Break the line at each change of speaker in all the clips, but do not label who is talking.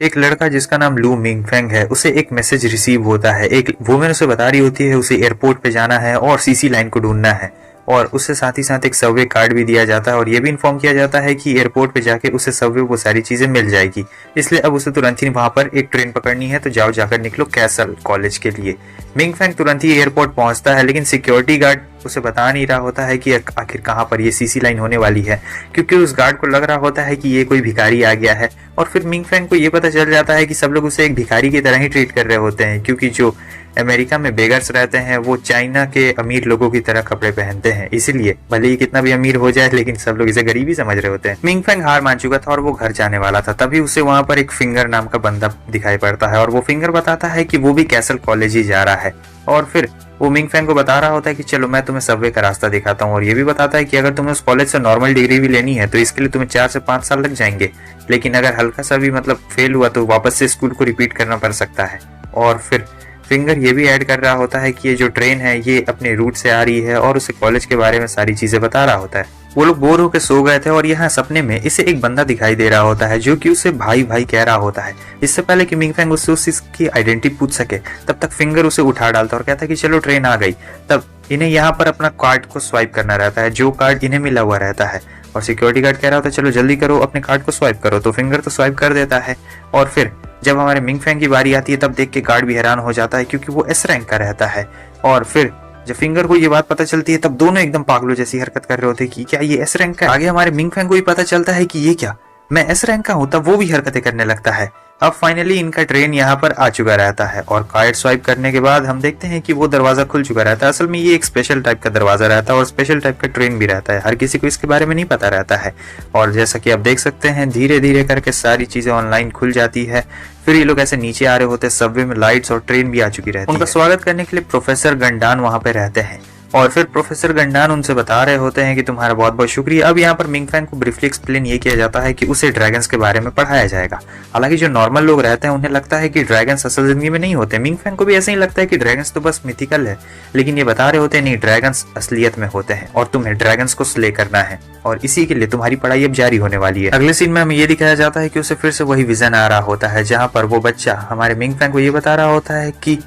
एक लड़का जिसका नाम लू मिंगफेंग है, उसे एक मैसेज रिसीव होता है। एक वुमेन उसे बता रही होती है उसे एयरपोर्ट पे जाना है और सीसी लाइन को ढूंढना है, और उससे साथ ही साथ एक सर्वे कार्ड भी दिया जाता है और ये भी इन्फॉर्म किया जाता है कि एयरपोर्ट पे जाके उसे सर्वे वो सारी चीजें मिल जाएगी। इसलिए अब उसे तुरंत ही वहां पर एक ट्रेन पकड़नी है, तो जाओ जाकर निकलो कैसल कॉलेज के लिए। मिंगफेंग तुरंत ही एयरपोर्ट पहुंचता है, लेकिन सिक्योरिटी गार्ड उसे बता नहीं रहा होता है कि आखिर कहाँ पर ये सीसी लाइन होने वाली है, क्योंकि उस गार्ड को लग रहा होता है कि ये कोई भिखारी आ गया है। और फिर मिंगफेंग को ये पता चल जाता है कि सब लोग उसे एक भिखारी की तरह ही ट्रीट कर रहे होते हैं, क्योंकि जो अमेरिका में बेगर्स रहते हैं वो चाइना के अमीर लोगों की तरह कपड़े पहनते हैं, इसीलिए भले ही कितना भी अमीर हो जाए लेकिन सब लोग इसे गरीबी समझ रहे होते हैं। मिंगफेंग हार मान चुका था और वो घर जाने वाला था, तभी उसे वहां पर एक फिंगर नाम का बंदा दिखाई पड़ता है और वो फिंगर बताता है कि वो भी कैसल कॉलेज ही जा रहा है। और फिर वो मिंगफेंग को बता रहा होता है कि चलो मैं तुम्हें सबवे का रास्ता दिखाता हूँ, और ये भी बताता है कि अगर तुम्हें उस कॉलेज से नॉर्मल डिग्री भी लेनी है तो इसके लिए तुम्हें 4 से 5 साल लग जाएंगे, लेकिन अगर हल्का सा भी फेल हुआ तो वापस से स्कूल को रिपीट करना पड़ सकता है। और फिर फिंगर ये भी ऐड कर रहा होता है कि ये जो ट्रेन है ये अपने रूट से आ रही है और उसे कॉलेज के बारे में सारी चीजें बता रहा होता है। वो लोग बोर होकर सो गए थे और यहाँ सपने में इसे एक बंदा दिखाई दे रहा होता है जो कि उसे भाई भाई कह रहा होता है। इससे पहले कि मिंगफेंग उससे उसकी आइडेंटिटी पूछ सके तब तक फिंगर उसे उठा डालता और कहता है कि चलो ट्रेन आ गई। तब इन्हें यहाँ पर अपना कार्ड को स्वाइप करना रहता है, जो कार्ड इन्हें मिला हुआ रहता है, और सिक्योरिटी गार्ड कह रहा होता है चलो जल्दी करो अपने कार्ड को स्वाइप करो। तो फिंगर तो स्वाइप कर देता है, और फिर जब हमारे मिंगफेंग की बारी आती है तब देख के गार्ड भी हैरान हो जाता है क्योंकि वो एस रैंक का रहता है। और फिर जब फिंगर को ये बात पता चलती है तब दोनों एकदम पागलों जैसी हरकत कर रहे होते हैं कि क्या ये एस रैंक का। आगे हमारे मिंगफेंग को भी पता चलता है कि ये क्या, मैं एस रैंक का हूं, तब वो भी हरकतें करने लगता है। अब फाइनली इनका ट्रेन यहाँ पर आ चुका रहता है और कार्ड स्वाइप करने के बाद हम देखते हैं कि वो दरवाजा खुल चुका रहता है। असल में ये एक स्पेशल टाइप का दरवाजा रहता है और स्पेशल टाइप का ट्रेन भी रहता है, हर किसी को इसके बारे में नहीं पता रहता है। और जैसा कि आप देख सकते हैं धीरे धीरे करके सारी चीजें ऑनलाइन खुल जाती है। फिर ये लोग ऐसे नीचे आ रहे होते हैं, सबवे में लाइट्स और ट्रेन भी आ चुकी रहती है। उनका स्वागत करने के लिए प्रोफेसर गंडान वहां पे रहते हैं और फिर प्रोफेसर गंडान उनसे बता रहे होते हैं कि तुम्हारा बहुत बहुत शुक्रिया। अब यहाँ पर मिंगफेंग को ब्रीफली एक्सप्लेन ये किया जाता है कि उसे ड्रैगन्स के बारे में पढ़ाया जाएगा। हालांकि जो नॉर्मल लोग रहते हैं उन्हें लगता है कि ड्रैगन्स असल जिंदगी में नहीं होते। मिंगफेंग को भी ऐसे ही लगता है कि ड्रैगन्स तो बस मिथिकल है, लेकिन ये बता रहे होते हैं नहीं, ड्रैगन्स असलियत में होते हैं और तुम्हें ड्रैगन्स को स्ले करना है, और इसी के लिए तुम्हारी पढ़ाई अब जारी होने वाली है। अगले सीन में हमें ये दिखाया जाता है कि उसे फिर से वही विजन आ रहा होता है जहाँ पर वो बच्चा हमारे मिंगफेंग को ये बता रहा होता है कि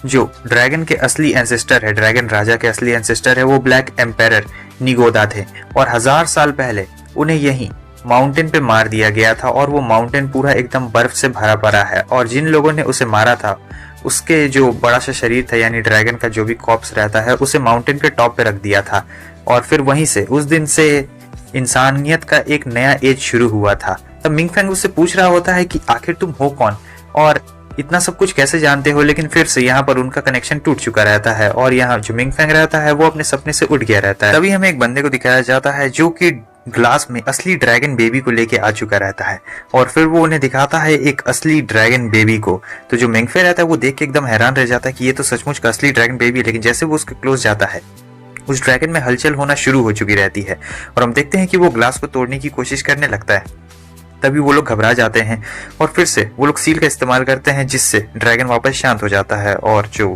जो ड्रैगन के असली एंसेस्टर है, ड्रैगन राजा के असली एंसेस्टर है, वो ब्लैक एम्पायर निगोदा थे और 1000 साल पहले उन्हें यहीं माउंटेन पे मार दिया गया था और वो माउंटेन पूरा एकदम बर्फ से भरा पड़ा है। और जिन लोगों ने उसे मारा था उसके जो बड़ा सा शरीर था यानी ड्रैगन का जो भी कॉप्स रहता है उसे माउंटेन के टॉप पे रख दिया था, और फिर वहीं से उस दिन से इंसानियत का एक नया एज शुरू हुआ था। तब मिंगफेंग उससे पूछ रहा होता है कि आखिर तुम हो कौन और इतना सब कुछ कैसे जानते हो, लेकिन फिर से यहाँ पर उनका कनेक्शन टूट चुका रहता है और यहाँ जो मिंगफेंग रहता है वो अपने सपने से उठ गया रहता है। तभी हमें एक बंदे को दिखाया जाता है जो कि ग्लास में असली ड्रैगन बेबी को लेके आ चुका रहता है और फिर वो उन्हें दिखाता है एक असली ड्रैगन बेबी को। तो जो मिंगफे रहता है वो देख के एकदम हैरान रह जाता है कि ये तो सचमुच का असली ड्रैगन बेबी है, लेकिन जैसे वो उसके क्लोज जाता है उस ड्रैगन में हलचल होना शुरू हो चुकी रहती है और हम देखते हैं कि वो ग्लास को तोड़ने की कोशिश करने लगता है। तभी वो लोग घबरा जाते हैं और फिर से वो लोग सील का इस्तेमाल करते हैं जिससे ड्रैगन वापस शांत हो जाता है। और जो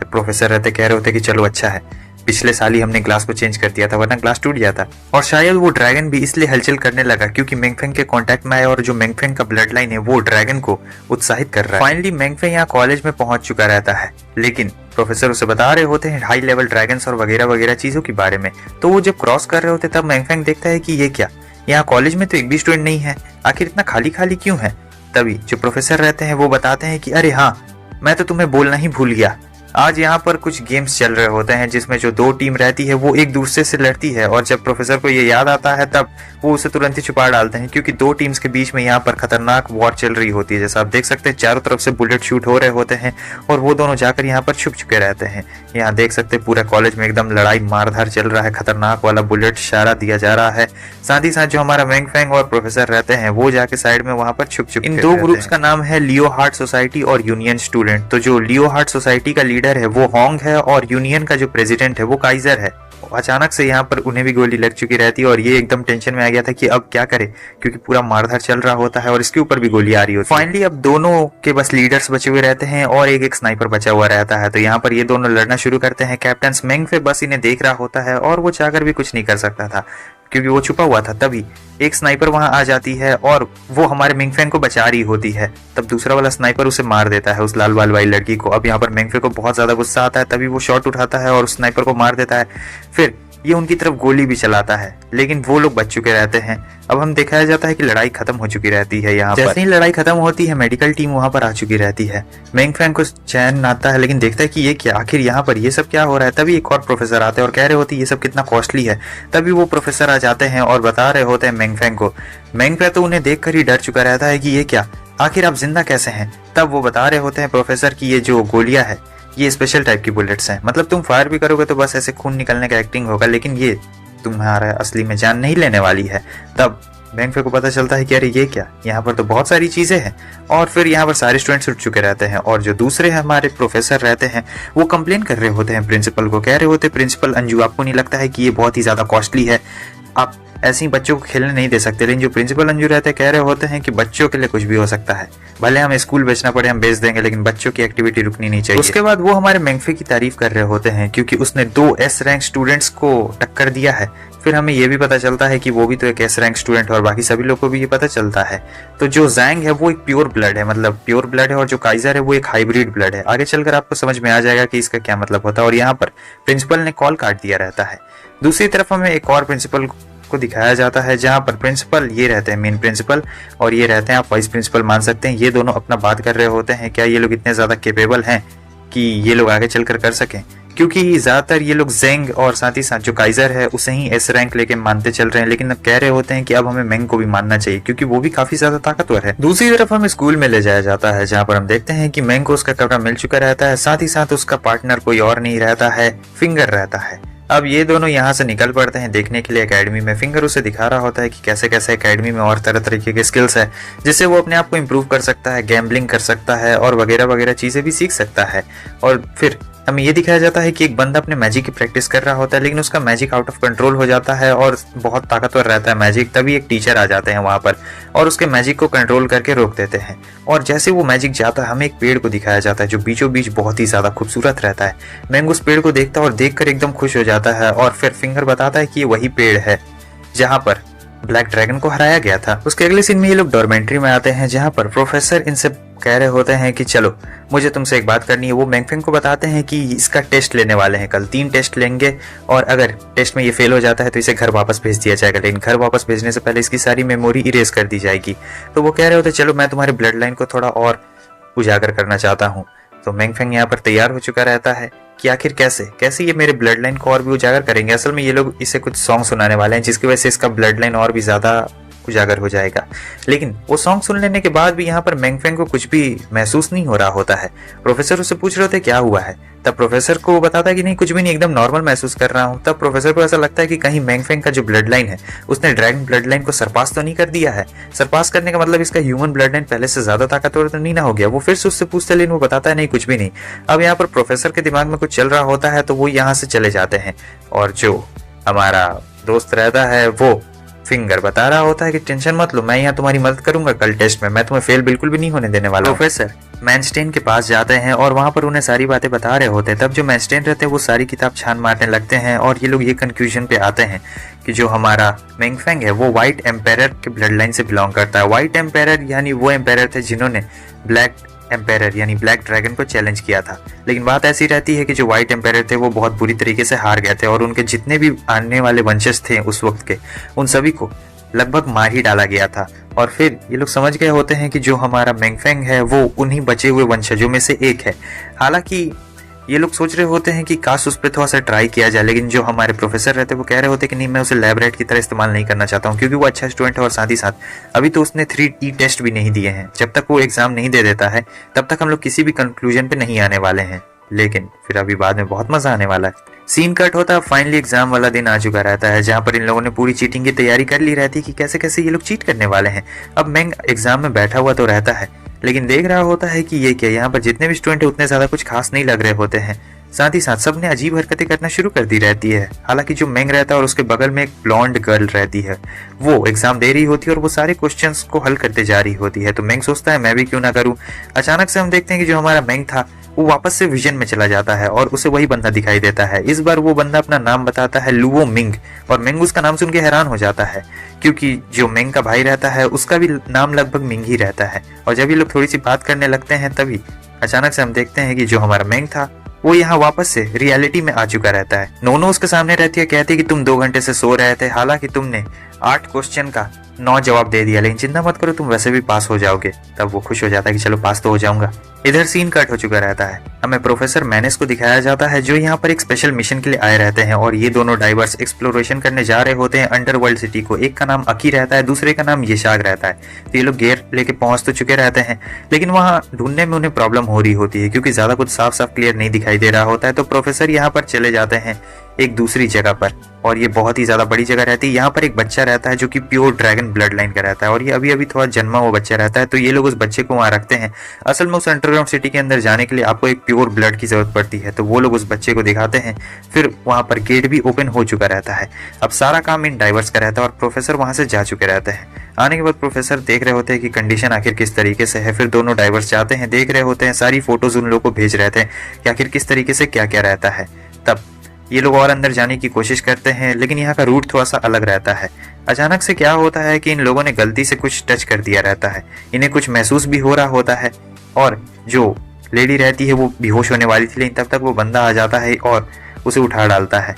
प्रोफेसर रहते कह रहे होते कि चलो अच्छा है, पिछले साल ही हमने ग्लास को चेंज कर दिया था वरना ग्लास टूट जाता। और शायद वो ड्रैगन भी इसलिए हलचल करने लगा क्योंकि मिंगफेंग के कांटेक्ट में आया और जो मिंगफेंग का ब्लड लाइन है वो ड्रैगन को उत्साहित कर रहा है। फाइनली मिंगफेंग यहाँ कॉलेज में पहुंच चुका रहता है, लेकिन प्रोफेसर उसे बता रहे होते हैं हाई लेवल ड्रैगन्स और वगैरह वगैरह चीजों के बारे में। तो वो जब क्रॉस कर रहे होते तब मिंगफेंग देखता है कि ये क्या, यहाँ कॉलेज में तो एक भी स्टूडेंट नहीं है, आखिर इतना खाली खाली क्यों है। तभी जो प्रोफेसर रहते हैं वो बताते हैं कि अरे हाँ, मैं तो तुम्हें बोलना ही भूल गया, आज यहाँ पर कुछ गेम्स चल रहे होते हैं जिसमें जो 2 टीम रहती है वो एक दूसरे से लड़ती है। और जब प्रोफेसर को ये याद आता है तब वो उसे तुरंत ही छुपा डालते हैं क्योंकि 2 टीम्स के बीच में यहाँ पर खतरनाक वॉर चल रही होती है। जैसा आप देख सकते हैं चारों तरफ से बुलेट शूट हो रहे होते हैं और वो दोनों जाकर यहाँ पर छुप चुके रहते हैं। यहाँ देख सकते हैं पूरा कॉलेज में एकदम लड़ाई मारधार चल रहा है, खतरनाक वाला बुलेट इशारा दिया जा रहा है। साथ ही साथ जो हमारा मिंगफेंग और प्रोफेसर रहते हैं वो जाके साइड में वहां पर छुप चुके। इन 2 ग्रुप्स का नाम है लियो हार्ट सोसाइटी और यूनियन स्टूडेंट। तो जो लियो हार्ट सोसाइटी का लीडर है वो होंग है और यूनियन का जो प्रेसिडेंट है वो काइजर है। अचानक से यहाँ पर उन्हें भी गोली लग चुकी रहती है और ये एकदम टेंशन में आ गया था कि अब क्या करे क्योंकि पूरा मारधार चल रहा होता है और इसके ऊपर भी गोली आ रही होती है। फाइनली अब दोनों के बस लीडर्स बचे हुए रहते हैं और एक स्नाइपर बचा हुआ रहता है। तो यहाँ पर ये दोनों लड़ना शुरू करते हैं। कैप्टन मेंगफे बस इन्हें देख रहा होता है और वो चाहकर भी कुछ नहीं कर सकता था क्योंकि वो छुपा हुआ था। तभी एक स्नाइपर वहां आ जाती है और वो हमारे मिंगफेंग को बचा रही होती है। तब दूसरा वाला स्नाइपर उसे मार देता है, उस लाल बाल वाली लड़की को। अब यहाँ पर मिंगफेंग को बहुत ज्यादा गुस्सा आता है, तभी वो शॉट उठाता है और उस स्नाइपर को मार देता है। फिर ये उनकी तरफ गोली भी चलाता है, लेकिन वो लोग बच चुके रहते हैं। अब हम दिखाया जाता है कि लड़ाई खत्म हो चुकी रहती है। यहाँ जैसे ही लड़ाई खत्म होती है, मेडिकल टीम वहां पर आ चुकी रहती है। मिंगफेंग को चैन आता है, लेकिन देखता है कि ये क्या, आखिर यहाँ पर ये सब क्या हो रहा है। तभी एक और प्रोफेसर आते हैं और कह रहे होते हैं ये सब कितना कॉस्टली है। तभी वो प्रोफेसर आ जाते हैं और बता रहे होते हैं मिंगफेंग को। मिंगफेंग तो उन्हें देखकर ही डर चुका रहता है कि ये क्या, आखिर आप जिंदा कैसे हैं। तब वो बता रहे होते हैं प्रोफेसर की ये जो गोलियां है ये स्पेशल टाइप की बुलेट्स हैं, मतलब तुम फायर भी करोगे तो बस ऐसे खून निकलने का एक्टिंग होगा, लेकिन ये तुम्हारा असली में जान नहीं लेने वाली है। तब मिंगफेंग को पता चलता है कि अरे ये क्या, यहाँ पर तो बहुत सारी चीजें हैं। और फिर यहाँ पर सारे स्टूडेंट्स उठ चुके रहते हैं और जो दूसरे हमारे प्रोफेसर रहते हैं वो कंप्लेन कर रहे होते हैं प्रिंसिपल को। कह रहे होते हैं प्रिंसिपल अंजू, आपको नहीं लगता है कि ये बहुत ही ज्यादा कॉस्टली है, आप ऐसे ही बच्चों को खेलने नहीं दे सकते। लेकिन जो प्रिंसिपल अंजू रहते हैं कह रहे होते हैं कि बच्चों के लिए कुछ भी हो सकता है, भले हमें स्कूल बेचना पड़े हम बेच देंगे, लेकिन बच्चों की एक्टिविटी रुकनी नहीं चाहिए। उसके बाद वो हमारे मिंगफे की तारीफ कर रहे होते हैं क्योंकि उसने 2 S रैंक स्टूडेंट्स को टक्कर दिया है। फिर हमें ये भी पता चलता है कि वो भी तो एक S रैंक स्टूडेंट है और बाकी सभी लोगों को भी ये पता चलता है। तो जो जैंग है वो एक प्योर ब्लड है, मतलब प्योर ब्लड है, और जो काइजर है वो एक हाइब्रिड ब्लड है। आगे चलकर आपको समझ में आ जाएगा कि इसका क्या मतलब होता है। और यहाँ पर प्रिंसिपल ने कॉल काट दिया रहता है। दूसरी तरफ हमें एक और प्रिंसिपल को दिखाया जाता है, जहां पर प्रिंसिपल ये रहते हैं मेन प्रिंसिपल और ये रहते हैं आप वाइस प्रिंसिपल मान सकते हैं। ये दोनों अपना बात कर रहे होते हैं, क्या ये लोग इतने ज्यादा केपेबल हैं कि ये लोग आगे चलकर कर सकें, क्योंकि ज्यादातर ये लोग जेंग और साथ ही साथ जो काइजर है उसे ही S रैंक लेके मानते चल रहे हैं। लेकिन अब कह रहे होते हैं कि अब हमें मेंग को भी मानना चाहिए क्योंकि वो भी काफी ज्यादा ताकतवर है। दूसरी तरफ हमें स्कूल में ले जाया जाता है, जहां पर हम देखते हैं कि मेंग को उसका कमरा मिल चुका रहता है, साथ ही साथ उसका पार्टनर कोई और नहीं रहता है, फिंगर रहता है। अब ये दोनों यहाँ से निकल पड़ते हैं देखने के लिए एकेडमी में। फिंगर उसे दिखा रहा होता है कि कैसे कैसे एकेडमी में और तरह तरीके के स्किल्स है जिससे वो अपने आप को इम्प्रूव कर सकता है, गैम्बलिंग कर सकता है और वगैरह वगैरह चीजें भी सीख सकता है। और फिर हमें ये दिखाया जाता है कि एक बंदा अपने मैजिक की प्रैक्टिस कर रहा होता है, लेकिन उसका मैजिक आउट ऑफ कंट्रोल हो जाता है और बहुत ताकतवर रहता है मैजिक। तभी एक टीचर आ जाते हैं वहां पर और उसके मैजिक को कंट्रोल करके रोक देते हैं। और जैसे वो मैजिक जाता है हमें एक पेड़ को दिखाया जाता है जो बीचों बीच बहुत ही ज्यादा खूबसूरत रहता है। मेंग उस पेड़ को देखता है और देखकर एकदम खुश हो जाता है और फिर फिंगर बताता है कि ये वही पेड़ है जहां पर ब्लैक ड्रैगन को हराया गया था। उसके अगले सीन में ये लोग डॉर्मेंट्री में आते हैं, जहां पर प्रोफेसर इनसे कह रहे होते हैं कि चलो मुझे तुमसे एक बात करनी है। वो मिंगफेंग को बताते हैं कि इसका टेस्ट लेने वाले हैं, कल 3 टेस्ट लेंगे और अगर टेस्ट में ये फेल हो जाता है तो इसे घर वापस भेज दिया जाएगा, लेकिन घर वापस भेजने से पहले इसकी सारी मेमोरी इरेज कर दी जाएगी। तो वो कह रहे होते चलो मैं तुम्हारे ब्लड लाइन को थोड़ा और उजागर करना चाहता हूँ। तो मिंगफेंग यहाँ पर तैयार हो चुका रहता है कि आखिर कैसे ये मेरे ब्लड लाइन को और भी उजागर करेंगे। असल में ये लोग इसे कुछ सॉन्ग सुनाने वाले हैं जिसकी वजह से इसका ब्लड लाइन और भी ज्यादा उजागर हो जाएगा। लेकिन वो सॉन्ग सुन लेने के बाद भी यहाँ पर मिंगफेंग को कुछ भी महसूस नहीं हो रहा होता है। प्रोफेसर उससे पूछ रहे होते क्या हुआ है, तब प्रोफेसर को वो बताता है कि नहीं कुछ भी नहीं, एकदम नॉर्मल महसूस कर रहा हूँ। तब प्रोफेसर को ऐसा लगता है कि कहीं मिंगफेंग का जो ब्लड लाइन है उसने ड्रैगन ब्लड लाइन को सरपास तो नहीं कर दिया है। सरपास करने का मतलब इसका ह्यूमन ब्लड लाइन पहले से ज्यादा ताकतवर तो नहीं ना हो गया। वो फिर से उससे पूछते, लेकिन वो बताता है नहीं कुछ भी नहीं। अब यहाँ पर प्रोफेसर के दिमाग में कुछ चल रहा होता है तो वो यहाँ से चले जाते हैं और जो हमारा दोस्त रहता है वो फिंगर बता रहा होता है कि टेंशन मत लो, मैं यहाँ तुम्हारी मदद करूंगा कल टेस्ट में, मैं तुम्हें फेल बिल्कुल भी नहीं होने देने वाला। प्रोफेसर मैनस्टेन के पास जाते हैं और वहां पर उन्हें सारी बातें बता रहे होते हैं। तब जो मैनस्टेन रहते हैं वो सारी किताब छान मारने लगते हैं और ये लोग ये कंक्लूजन पे आते हैं कि जो हमारा मिंगफेंग है वो व्हाइट एम्पायर के ब्लड लाइन से बिलोंग करता है। व्हाइट एम्पायर यानी वो एम्पायर थे जिन्होंने ब्लैक एम्पायर यानी ब्लैक ड्रैगन को चैलेंज किया था। लेकिन बात ऐसी रहती है कि जो व्हाइट एम्पायर थे वो बहुत बुरी तरीके से हार गए थे और उनके जितने भी आने वाले वंशज थे उस वक्त के उन सभी को लगभग मार ही डाला गया था। और फिर ये लोग समझ गए होते हैं कि जो हमारा मिंगफेंग है वो उन्हीं बचे हुए वंशजों में से एक है। हालांकि ये लोग सोच रहे होते हैं कि काश उस पर थोड़ा सा ट्राई किया जाए, लेकिन जो हमारे प्रोफेसर रहते हैं वो कह रहे होते हैं कि नहीं मैं उसे लैब रैट की तरह इस्तेमाल नहीं करना चाहता हूँ क्योंकि वो अच्छा स्टूडेंट है और साथ ही साथ अभी तो उसने 3E टेस्ट भी नहीं दिए हैं। जब तक वो एग्जाम नहीं दे देता है तब तक हम लोग किसी भी कंक्लूजन पे नहीं आने वाले हैं। लेकिन फिर अभी बाद में बहुत मजा आने वाला है। सीन कट होता है, फाइनली एग्जाम वाला दिन आ चुका रहता है जहां पर इन लोगों ने पूरी चीटिंग की तैयारी कर ली रहती है कि कैसे कैसे ये लोग चीट करने वाले हैं। अब मेंग एग्जाम में बैठा हुआ तो रहता है लेकिन देख रहा होता है कि ये क्या, यहाँ पर जितने भी स्टूडेंट है उतने ज्यादा कुछ खास नहीं लग रहे होते हैं। साथ ही साथ सबने अजीब हरकतें करना शुरू कर दी रहती है। हालांकि जो मेंग रहता है और उसके बगल में एक ब्लॉन्ड गर्ल रहती है, वो एग्जाम दे रही होती है और वो सारे क्वेश्चंस को हल करते जा रही होती है। तो मेंग सोचता है मैं भी क्यों ना करूं। अचानक से हम देखते हैं कि जो हमारा मेंग था वो वापस से विजन में चला जाता है और उसे वही बंदा दिखाई देता है। इस बार वो बंदा अपना नाम बताता है लुओ मिंग, और मिंग उसका नाम सुन के हैरान हो जाता है क्योंकि जो मिंग का भाई रहता है उसका भी नाम लगभग मिंग ही रहता है। और जब ये लोग थोड़ी सी बात करने लगते हैं तभी अचानक से हम देखते हैं कि जो हमारा मिंग था वो यहाँ वापस से रियलिटी में आ चुका रहता है। नोनो उसके सामने रहती है, कहती है कि तुम 2 घंटे से सो रहे थे, हालांकि तुमने 8 क्वेश्चन का 9 जवाब दे दिया, लेकिन चिंता मत करो तुम वैसे भी पास हो जाओगे। तब वो खुश हो जाता है कि चलो पास तो हो जाऊंगा। इधर सीन कट हो चुका रहता है। हमें प्रोफेसर मैनेस को दिखाया जाता है जो यहाँ पर एक स्पेशल मिशन के लिए आए रहते हैं और ये दोनों डाइवर्स एक्सप्लोरेशन करने जा रहे होते हैं अंडरवर्ल्ड सिटी को। एक का नाम अकी रहता है, दूसरे का नाम येशाग रहता है। तो ये लोग गेयर लेके पहुंच तो चुके रहते हैं, लेकिन वहाँ ढूंढने में उन्हें प्रॉब्लम हो रही होती है क्योंकि ज्यादा कुछ साफ साफ क्लियर नहीं दिखाई दे रहा होता है। तो प्रोफेसर यहाँ पर चले जाते हैं एक दूसरी जगह पर, और ये बहुत ही ज्यादा बड़ी जगह रहती है। यहाँ पर एक बच्चा रहता है जो कि प्योर ड्रैगन ब्लड लाइन का रहता है और ये अभी अभी थोड़ा जन्मा हुआ बच्चा रहता है। तो ये लोग उस बच्चे को वहाँ रखते हैं। असल में उस अंडरग्राउंड सिटी के अंदर जाने के लिए आपको एक प्योर ब्लड की जरूरत पड़ती है, तो वो लोग उस बच्चे को दिखाते हैं। फिर वहाँ पर गेट भी ओपन हो चुका रहता है। अब सारा काम इन डाइवर्स का रहता है और प्रोफेसर वहाँ से जा चुके रहते हैं। आने के बाद प्रोफेसर देख रहे होते हैं कि कंडीशन आखिर किस तरीके से है। फिर दोनों डाइवर्स जाते हैं, देख रहे होते हैं, सारी फोटोज उन लोगों को भेज रहे थे कि आखिर किस तरीके से क्या क्या रहता है। तब ये लोग और अंदर जाने की कोशिश करते हैं, लेकिन यहाँ का रूट थोड़ा सा अलग रहता है। अचानक से क्या होता है कि इन लोगों ने गलती से कुछ टच कर दिया रहता है। इन्हें कुछ महसूस भी हो रहा होता है और जो लेडी रहती है वो बेहोश होने वाली थी, लेकिन तब तक वो बंदा आ जाता है और उसे उठा डालता है।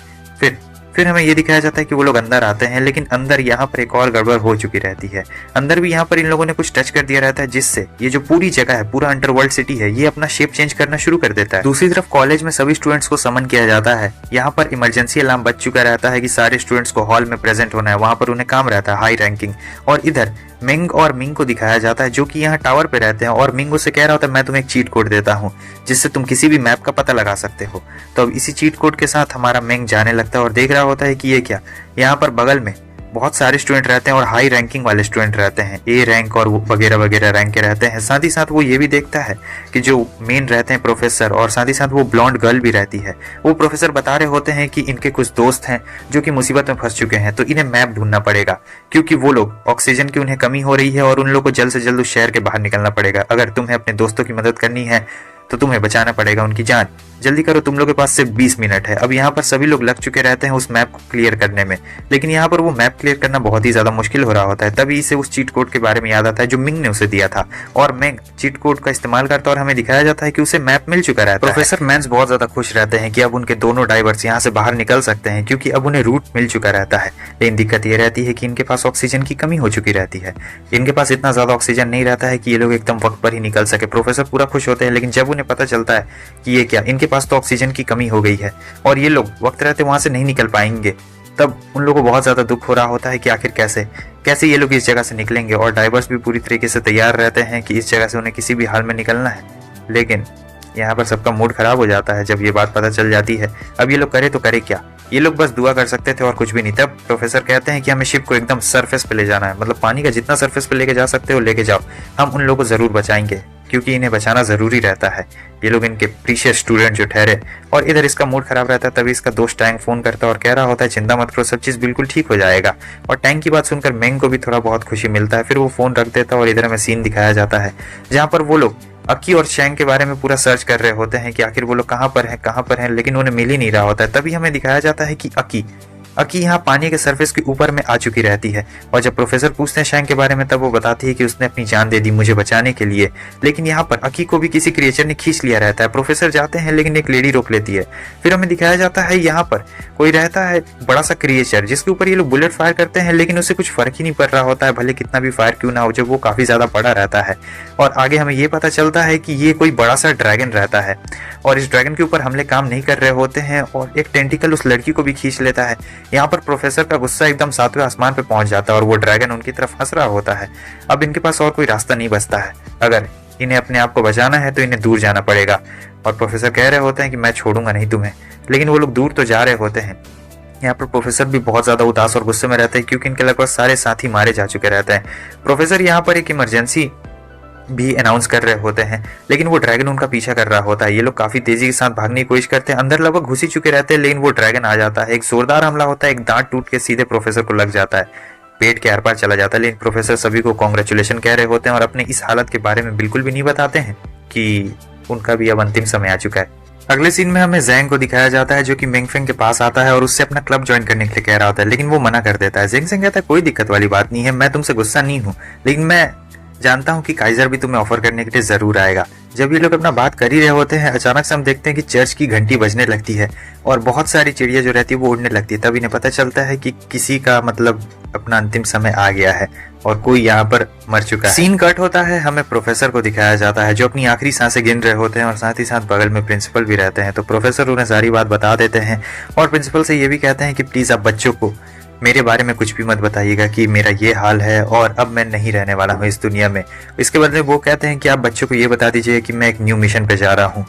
फिर हमें ये दिखाया जाता है कि वो लोग अंदर आते हैं, लेकिन अंदर यहाँ पर एक और गड़बड़ हो चुकी रहती है। अंदर भी यहाँ पर इन लोगों ने कुछ टच कर दिया रहता है जिससे ये जो पूरी जगह है, पूरा अंडरवर्ल्ड सिटी है, ये अपना शेप चेंज करना शुरू कर देता है। दूसरी तरफ कॉलेज में सभी स्टूडेंट्स को समन किया जाता है। यहाँ पर इमरजेंसी अलार्म बज चुका रहता है कि सारे स्टूडेंट्स को हॉल में प्रेजेंट होना है, वहां पर उन्हें काम रहता है हाई रैंकिंग। और इधर मिंग और मिंग को दिखाया जाता है जो कि यहाँ टावर पे रहते हैं और मिंग उससे कह रहा होता है मैं तुम्हें एक चीट कोड देता हूँ जिससे तुम किसी भी मैप का पता लगा सकते हो। तो अब इसी चीट कोड के साथ हमारा मिंग जाने लगता है और देख रहा होता है कि ये क्या, यहाँ पर बगल में बहुत सारे स्टूडेंट रहते हैं और हाई रैंकिंग वाले स्टूडेंट रहते हैं, ए रैंक और वगैरह वगैरह रैंक के रहते हैं। साथ ही साथ वो ये भी देखता है कि जो मेन रहते हैं प्रोफेसर और साथ ही साथ वो ब्लॉन्ड गर्ल भी रहती है। वो प्रोफेसर बता रहे होते हैं कि इनके कुछ दोस्त हैं जो कि मुसीबत में फंस चुके हैं, तो इन्हें मैप ढूंढना पड़ेगा क्योंकि वो लोग ऑक्सीजन की उन्हें कमी हो रही है और उन लोगों को जल्द से जल्द उस शहर के बाहर निकलना पड़ेगा। अगर तुम्हें अपने दोस्तों की मदद करनी है तो तुम्हें बचाना पड़ेगा उनकी जान। जल्दी करो, तुम लोगों के पास सिर्फ 20 मिनट है। अब यहाँ पर सभी लोग लग चुके रहते हैं उस मैप को क्लियर करने में, लेकिन यहाँ पर वो मैप क्लियर करना बहुत ही ज्यादा मुश्किल हो रहा होता है। तभी इसे उस चीट कोड के बारे में याद आता है जो मिंग ने उसे दिया था और मिंग चीट कोड का इस्तेमाल करता है और हमें दिखाया जाता है कि उसे मैप मिल चुका रहता है। प्रोफेसर मैंस बहुत ज्यादा खुश रहते हैं कि अब उनके दोनों डाइवर्स यहाँ से बाहर निकल सकते हैं क्योंकि अब उन्हें रूट मिल चुका रहता है। लेकिन दिक्कत ये रहती है कि इनके पास ऑक्सीजन की कमी हो चुकी रहती है। इनके पास इतना ज्यादा ऑक्सीजन नहीं रहता है कि ये लोग एकदम वक्त पर ही निकल सके। प्रोफेसर पूरा खुश होते हैं, लेकिन जब उन्हें पता चलता है कि ये क्या, इनके पास तो ऑक्सीजन की कमी हो गई है और ये लोग वक्त रहते वहां से नहीं निकल पाएंगे, तब उन लोगों को बहुत ज्यादा दुख हो रहा होता है कि आखिर कैसे ये लोग इस जगह से निकलेंगे। और डाइवर्स भी पूरी तरीके से तैयार रहते हैं कि इस जगह से उन्हें किसी भी हाल में निकलना है, लेकिन यहाँ पर सबका मूड खराब हो जाता है जब ये बात पता चल जाती है। अब ये लोग करे तो करे क्या, ये लोग बस दुआ कर सकते थे और कुछ भी नहीं। तब प्रोफेसर कहते हैं कि हमें शिप को एकदम सरफेस पे ले जाना है, मतलब पानी का जितना सरफेस पे लेके जा सकते हो लेके जाओ, हम उन लोगों को जरूर बचाएंगे क्योंकि इन्हें बचाना जरूरी रहता है। ये लोग इनके प्रीशियस स्टूडेंट जो ठहरे। और इधर इसका मूड खराब रहता है, तभी इसका दोस्त टैंक फोन करता है और कह रहा होता है चिंता मत करो, सब चीज बिल्कुल ठीक हो जाएगा। और टैंक की बात सुनकर मेंग को भी थोड़ा बहुत खुशी मिलता है। फिर वो फोन रख देता है और इधर हमें सीन दिखाया जाता है जहाँ पर वो लोग अकी और शैंग के बारे में पूरा सर्च कर रहे होते हैं कि आखिर वो लोग कहाँ पर हैं, लेकिन उन्हें मिल ही नहीं रहा होता है। तभी हमें दिखाया जाता है कि अकी यहाँ पानी के सरफेस के ऊपर में आ चुकी रहती है और जब प्रोफेसर पूछते हैं शैंग के बारे में तब वो बताती है कि उसने अपनी जान दे दी मुझे बचाने के लिए। लेकिन यहाँ पर अकी को भी किसी क्रिएचर ने खींच लिया रहता है। प्रोफेसर जाते हैं लेकिन एक लेडी रोक लेती है। फिर हमें दिखाया जाता है यहाँ पर कोई रहता है बड़ा सा क्रिएचर जिसके ऊपर ये लोग बुलेट फायर करते हैं, लेकिन उससे कुछ फर्क ही नहीं पड़ रहा होता है, भले कितना भी फायर क्यों ना हो, जब वो काफी ज्यादा बड़ा रहता है। और आगे हमें ये पता चलता है कि ये कोई बड़ा सा ड्रैगन रहता है और इस ड्रैगन के ऊपर हमले काम नहीं कर रहे होते हैं और एक टेंटिकल उस लड़की को भी खींच लेता है। यहाँ पर प्रोफेसर का गुस्सा एकदम 7वें आसमान पे पहुंच जाता है और वो ड्रैगन उनकी तरफ हंस रहा होता है। अब इनके पास और कोई रास्ता नहीं बचता है, अगर इन्हें अपने आप को बचाना है तो इन्हें दूर जाना पड़ेगा। और प्रोफेसर कह रहे होते हैं कि मैं छोड़ूंगा नहीं तुम्हें, लेकिन वो लोग दूर तो जा रहे होते हैं। यहाँ पर प्रोफेसर भी बहुत ज्यादा उदास और गुस्से में रहते हैं क्योंकि इनके लगभग सारे साथी मारे जा चुके रहते हैं। प्रोफेसर यहाँ पर एक इमरजेंसी भी अनाउंस कर रहे होते हैं, लेकिन वो ड्रैगन उनका पीछा कर रहा होता है। ये लोग काफी तेजी के साथ भागने की कोशिश करते हैं, अंदर लगभग घुस ही चुके रहते हैं, लेकिन वो ड्रैगन आ जाता है। एक जोरदार हमला होता है, एक दांत टूट के सीधे प्रोफेसर को लग जाता है, पेट के आर पार चला जाता है। लेकिन प्रोफेसर सभी को कॉन्ग्रेचुलेशन कह रहे होते हैं और अपने इस हालत के बारे में बिल्कुल भी नहीं बताते हैं कि उनका भी अब अंतिम समय आ चुका है। अगले सीन में हमें जैंग को दिखाया जाता है, जो कि मेंगफेंग के पास आता है और उससे अपना क्लब ज्वाइन करने के लिए कह रहा होता है, लेकिन वो मना कर देता है। जैंग से कहता है कोई दिक्कत वाली बात नहीं है, मैं तुमसे गुस्सा नहीं हूँ, लेकिन मैं जानता हूँ कि काइजर भी तुम्हें ऑफर करने के लिए जरूर आएगा। जब ये लोग अपना बात कर ही रहे होते हैं, अचानक से हम देखते हैं कि चर्च की घंटी बजने लगती है और बहुत सारी चिड़िया जो रहती है वो उड़ने लगती है। तब इन्हें पता चलता है कि किसी का मतलब अपना अंतिम समय आ गया है और कोई यहाँ पर मर चुका है। सीन कट होता है, हमें प्रोफेसर को दिखाया जाता है जो अपनी आखिरी सांसें गिन रहे होते हैं और साथ ही साथ बगल में प्रिंसिपल भी रहते हैं। तो प्रोफेसर उन्हें सारी बात बता देते हैं और प्रिंसिपल से ये भी कहते हैं कि प्लीज आप बच्चों को मेरे बारे में कुछ भी मत बताइएगा कि मेरा ये हाल है और अब मैं नहीं रहने वाला हूँ इस दुनिया में। इसके बदले वो कहते हैं कि आप बच्चों को ये बता दीजिए कि मैं एक न्यू मिशन पे जा रहा हूँ,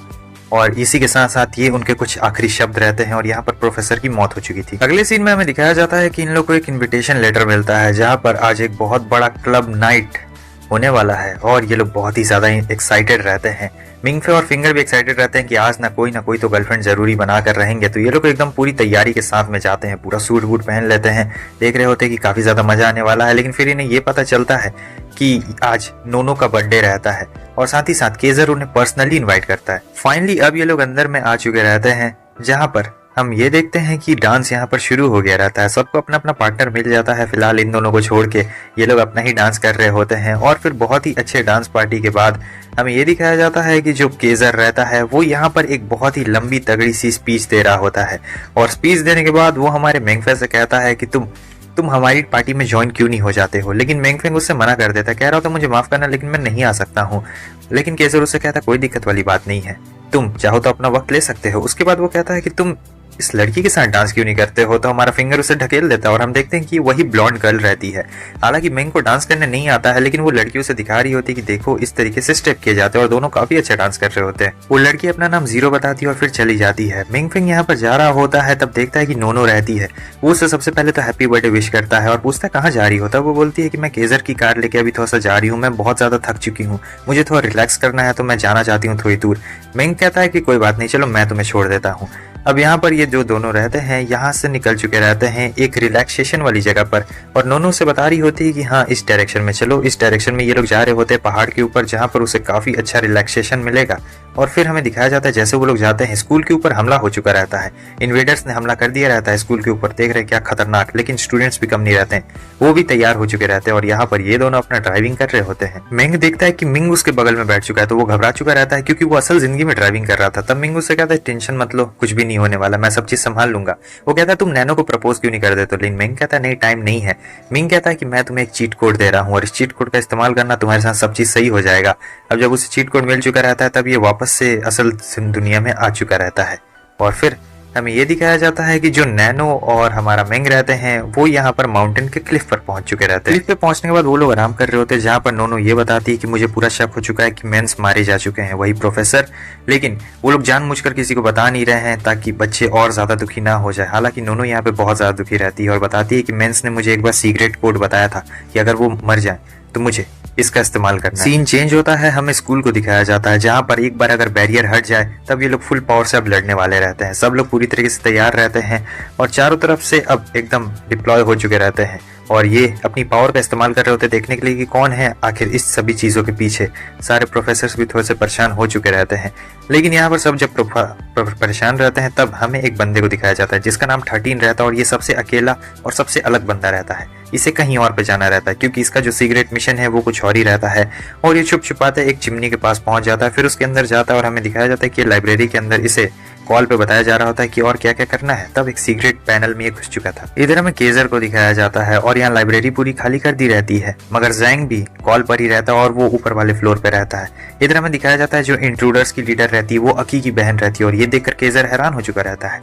और इसी के साथ साथ ये उनके कुछ आखिरी शब्द रहते हैं और यहाँ पर प्रोफेसर की मौत हो चुकी थी। अगले सीन में हमें दिखाया जाता है कि इन लोगों को एक इन्विटेशन लेटर मिलता है जहाँ पर आज एक बहुत बड़ा क्लब नाइट होने वाला है और ये लोग बहुत ही ज्यादा एक्साइटेड रहते हैं। मिंगफे और फिंगर भी एक्साइटेड रहते हैं कि आज ना कोई तो गर्लफ्रेंड जरूरी बना कर रहेंगे। तो ये लोग एकदम पूरी तैयारी के साथ में जाते हैं, पूरा सूट वूट पहन लेते हैं, देख रहे होते हैं कि काफी ज्यादा मजा आने वाला है। लेकिन फिर इन्हें ये पता चलता है कि आज नोनो का बर्थडे रहता है और साथ ही साथ केजर उन्हें पर्सनली इन्वाइट करता है। फाइनली अब ये लोग अंदर में आ चुके रहते हैं, जहाँ पर हम ये देखते हैं कि डांस यहाँ पर शुरू हो गया रहता है। सबको अपना अपना पार्टनर मिल जाता है। फिलहाल इन दोनों को छोड़ के ये लोग अपना ही डांस कर रहे होते हैं और फिर बहुत ही अच्छे डांस पार्टी के बाद हमें ये दिखाया जाता है कि जो केजर रहता है वो यहाँ पर एक बहुत ही लंबी तगड़ी सी स्पीच दे रहा होता है और स्पीच देने के बाद वो हमारे मेंगफे से कहता है कि तुम हमारी पार्टी में ज्वाइन क्यों नहीं हो जाते हो। लेकिन मेंगफेंग उससे मना कर देता है, कह रहा होता मुझे माफ करना लेकिन मैं नहीं आ सकता हूँ। लेकिन केजर उससे कहता कोई दिक्कत वाली बात नहीं है, तुम चाहो तो अपना वक्त ले सकते हो। उसके बाद वो कहता है कि तुम इस लड़की के साथ डांस क्यों नहीं करते हो। तो हमारा फिंगर उसे ढकेल देता है और हम देखते हैं कि वही ब्लॉन्ड गर्ल रहती है। हालांकि मेंग को डांस करने नहीं आता है, लेकिन वो लड़की उसे दिखा रही होती है कि देखो इस तरीके से स्टेप किए जाते हैं और दोनों काफी अच्छा डांस कर रहे होते हैं। वो लड़की अपना नाम जीरो बताती है और फिर चली जाती है। मिंग फिंग यहाँ पर जा रहा होता है, तब देखता है कि नोनो रहती है। वो उससे सबसे पहले तो हैप्पी बर्थडे विश करता है और पूछता है कहाँ जा रही होता है। वो बोलती है कि मैं केजर की कार लेके अभी थोड़ा सा जा रही हूँ, मैं बहुत ज्यादा थक चुकी हूँ, मुझे थोड़ा रिलैक्स करना है तो मैं जाना चाहती हूँ थोड़ी दूर। मिंग कहता है कि कोई बात नहीं, चलो मैं तुम्हें छोड़ देता हूँ। अब यहाँ पर ये जो दोनों रहते हैं यहाँ से निकल चुके रहते हैं एक रिलैक्सेशन वाली जगह पर और नोनो से बता रही होती है कि हाँ इस डायरेक्शन में चलो। इस डायरेक्शन में ये लोग जा रहे होते हैं पहाड़ के ऊपर, जहाँ पर उसे काफी अच्छा रिलैक्सेशन मिलेगा। और फिर हमें दिखाया जाता है जैसे वो लोग जाते हैं स्कूल के ऊपर हमला हो चुका रहता है। इन्वेडर्स ने हमला कर दिया रहता है स्कूल के ऊपर, देख रहे क्या खतरनाक। लेकिन स्टूडेंट्स भी कम नहीं रहते हैं, वो भी तैयार हो चुके रहते हैं और यहाँ पर ये दोनों अपना ड्राइविंग कर रहे होते हैं। मिंग देखता है कि मिंग उसके बगल में बैठ चुका है तो वो घबरा चुका रहता है क्योंकि वो असल जिंदगी में ड्राइविंग कर रहा था। तब मिंग उससे कहता है टेंशन मत लो, कुछ भी नहीं होने वाला, मैं सब चीज संभाल लूंगा। वो कहता है तुम नैनो को प्रपोज क्यों नहीं कर देते। लेकिन मिंग कहता है नहीं टाइम नहीं है। मिंग कहता है कि मैं तुम्हें एक चीट कोड दे रहा हूँ और इस चीट कोड का इस्तेमाल करना, तुम्हारे साथ सब चीज सही हो जाएगा। अब जब उसे चीट कोड मिल चुका रहता है तब ये वापस से असल दुनिया में आ चुका रहता है और फिर हमें ये दिखाया जाता है कि जो नैनो और हमारा मेंग रहते हैं वो यहाँ पर माउंटेन के क्लिफ पर पहुंच चुके रहते हैं। क्लिफ पे पहुंचने के बाद वो लोग आराम कर रहे होते हैं, जहाँ पर नोनो ये बताती है कि मुझे पूरा शक हो चुका है कि मेंस मारे जा चुके हैं, वही प्रोफेसर। लेकिन वो लोग जानबूझकर किसी को बता नहीं रहे हैं ताकि बच्चे और ज्यादा दुखी ना हो जाए। हालांकि नोनो यहाँ पे बहुत ज्यादा दुखी रहती है और बताती है कि मेंस ने मुझे एक बार सीक्रेट कोड बताया था कि अगर वो मर जाए तो मुझे इसका इस्तेमाल करना है। सीन चेंज होता है, हमें स्कूल को दिखाया जाता है जहाँ पर एक बार अगर बैरियर हट जाए तब ये लोग फुल पावर से अब लड़ने वाले रहते हैं। सब लोग पूरी तरीके से तैयार रहते हैं और चारों तरफ से अब एकदम डिप्लॉय हो चुके रहते हैं और ये अपनी पावर का इस्तेमाल कर रहे होते हैं देखने के लिए कि कौन है आखिर इस सभी चीजों के पीछे। सारे प्रोफेसर्स भी थोड़े से परेशान हो चुके रहते हैं। लेकिन यहाँ पर सब जब परेशान रहते हैं तब हमें एक बंदे को दिखाया जाता है जिसका नाम 13 रहता है और ये सबसे अकेला और सबसे अलग बंदा रहता है। इसे कहीं और पे जाना रहता है क्योंकि इसका जो सीक्रेट मिशन है वो कुछ और ही रहता है और ये छुप छुपाते एक चिमनी के पास पहुंच जाता है, फिर उसके अंदर जाता है और हमें दिखाया जाता है कि लाइब्रेरी के अंदर इसे कॉल पे बताया जा रहा होता है कि और क्या क्या करना है। तब एक सीक्रेट पैनल में ये घुस चुका था। इधर हमें केजर को दिखाया जाता है और यहाँ लाइब्रेरी पूरी खाली कर दी रहती है, मगर जैंग भी कॉल पर ही रहता है और वो ऊपर वाले फ्लोर पे रहता है। इधर हमें दिखाया जाता है जो इंट्रूडर्स की लीडर रहती है वो अकी की बहन रहती है और ये देखकर केजर हैरान हो चुका रहता है।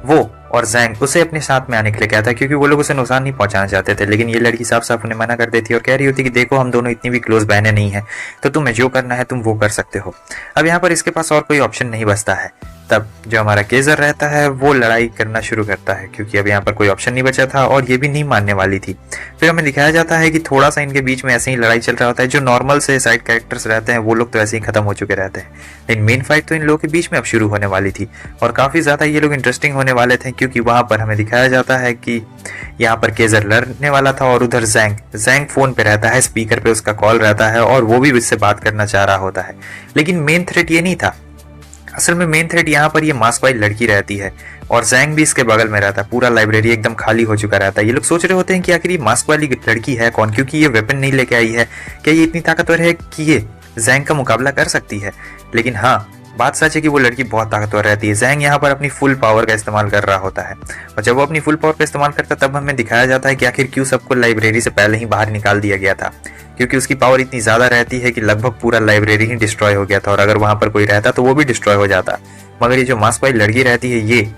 वो और जैंग उसे अपने साथ में आने के लिए कहता है क्योंकि वो लोग उसे नुकसान नहीं पहुंचाना चाहते थे। लेकिन ये लड़की साफ साफ उन्हें मना कर देती है और कह रही होती है कि देखो हम दोनों इतनी भी क्लोज बहनें नहीं है, तो तुम्हें जो करना है तुम वो कर सकते हो। अब यहाँ पर इसके पास और कोई ऑप्शन नहीं बचता है। तब जो हमारा केजर रहता है वो लड़ाई करना शुरू करता है, क्योंकि अब यहाँ पर कोई ऑप्शन नहीं बचा था और ये भी नहीं मानने वाली थी। फिर हमें दिखाया जाता है कि थोड़ा सा इनके बीच में ऐसे ही लड़ाई चल रहा होता है। जो नॉर्मल से साइड कैरेक्टर्स रहते हैं वो लोग तो ऐसे ही खत्म हो चुके रहते हैं, लेकिन मेन फाइट तो इन लोगों के बीच में अब शुरू होने वाली थी और काफ़ी ज़्यादा ये लोग इंटरेस्टिंग होने वाले थे, क्योंकि वहाँ पर हमें दिखाया जाता है कि यहाँ पर केजर लड़ने वाला था और उधर जैंग फोन पे रहता है, स्पीकर पे उसका कॉल रहता है और वो भी उससे बात करना चाह रहा होता है। लेकिन मेन थ्रेट ये नहीं था, असल में मेन थ्रेट यहाँ पर ये मास्क वाली लड़की रहती है और जैंग भी इसके बगल में रहता है। पूरा लाइब्रेरी एकदम खाली हो चुका रहता है। ये लोग सोच रहे होते हैं कि आखिर ये मास्क वाली लड़की है कौन, क्योंकि ये वेपन नहीं लेके आई है, क्या ये इतनी ताकतवर है कि ये जैंग का मुकाबला कर सकती है। लेकिन हाँ, बात सच है कि वो लड़की बहुत ताकतवर रहती है। जैंग यहाँ पर अपनी फुल पावर का इस्तेमाल कर रहा होता है और जब वो अपनी फुल पावर का इस्तेमाल करता है तब हमें दिखाया जाता है कि आखिर क्यों सबको लाइब्रेरी से पहले ही बाहर निकाल दिया गया था, क्योंकि उसकी पावर इतनी ज़्यादा रहती है कि लगभग पूरा लाइब्रेरी ही डिस्ट्रॉय हो गया था और अगर वहाँ पर कोई रहता तो वो भी डिस्ट्रॉय हो जाता। मगर ये जो मास्क वाली लड़की रहती है ये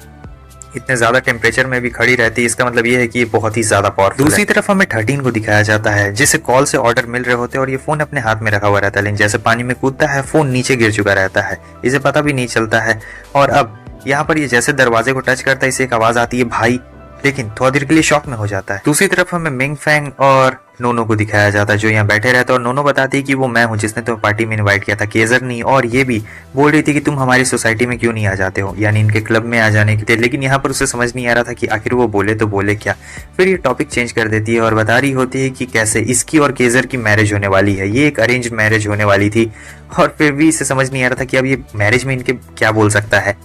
इतने ज़्यादा टेम्परेचर में भी खड़ी रहती है, इसका मतलब ये है कि ये बहुत ही ज़्यादा पावरफुल है। दूसरी तरफ हमें 13 को दिखाया जाता है जिसे कॉल से ऑर्डर मिल रहे होते हैं और ये फ़ोन अपने हाथ में रखा हुआ रहता है, लेकिन जैसे पानी में कूदता है फ़ोन नीचे गिर चुका रहता है, इसे पता भी नहीं चलता है। और अब यहाँ पर ये जैसे दरवाजे को टच करता है इसे एक आवाज़ आती है भाई, लेकिन थोड़ा देर के लिए शॉक में हो जाता है। दूसरी तरफ हमें मिंग फैंग और नोनो को दिखाया जाता है जो यहाँ बैठे रहता है और नोनो बताती है कि वो मैं हूँ जिसने तुम्हें पार्टी में इनवाइट किया था, केजर नहीं। और ये भी बोल रही थी कि तुम हमारी सोसाइटी में क्यों नहीं आ जाते हो, यानी इनके क्लब में आ जाने के लिए। लेकिन यहाँ पर उसे समझ नहीं आ रहा था कि आखिर वो बोले तो बोले क्या। फिर ये टॉपिक चेंज कर देती है और बता रही होती है कि कैसे इसकी और केजर की मैरिज होने वाली है। ये एक अरेंज मैरिज होने वाली थी और फिर भी इसे समझ नहीं आ रहा था कि अब ये मैरिज में इनके क्या बोल सकता है।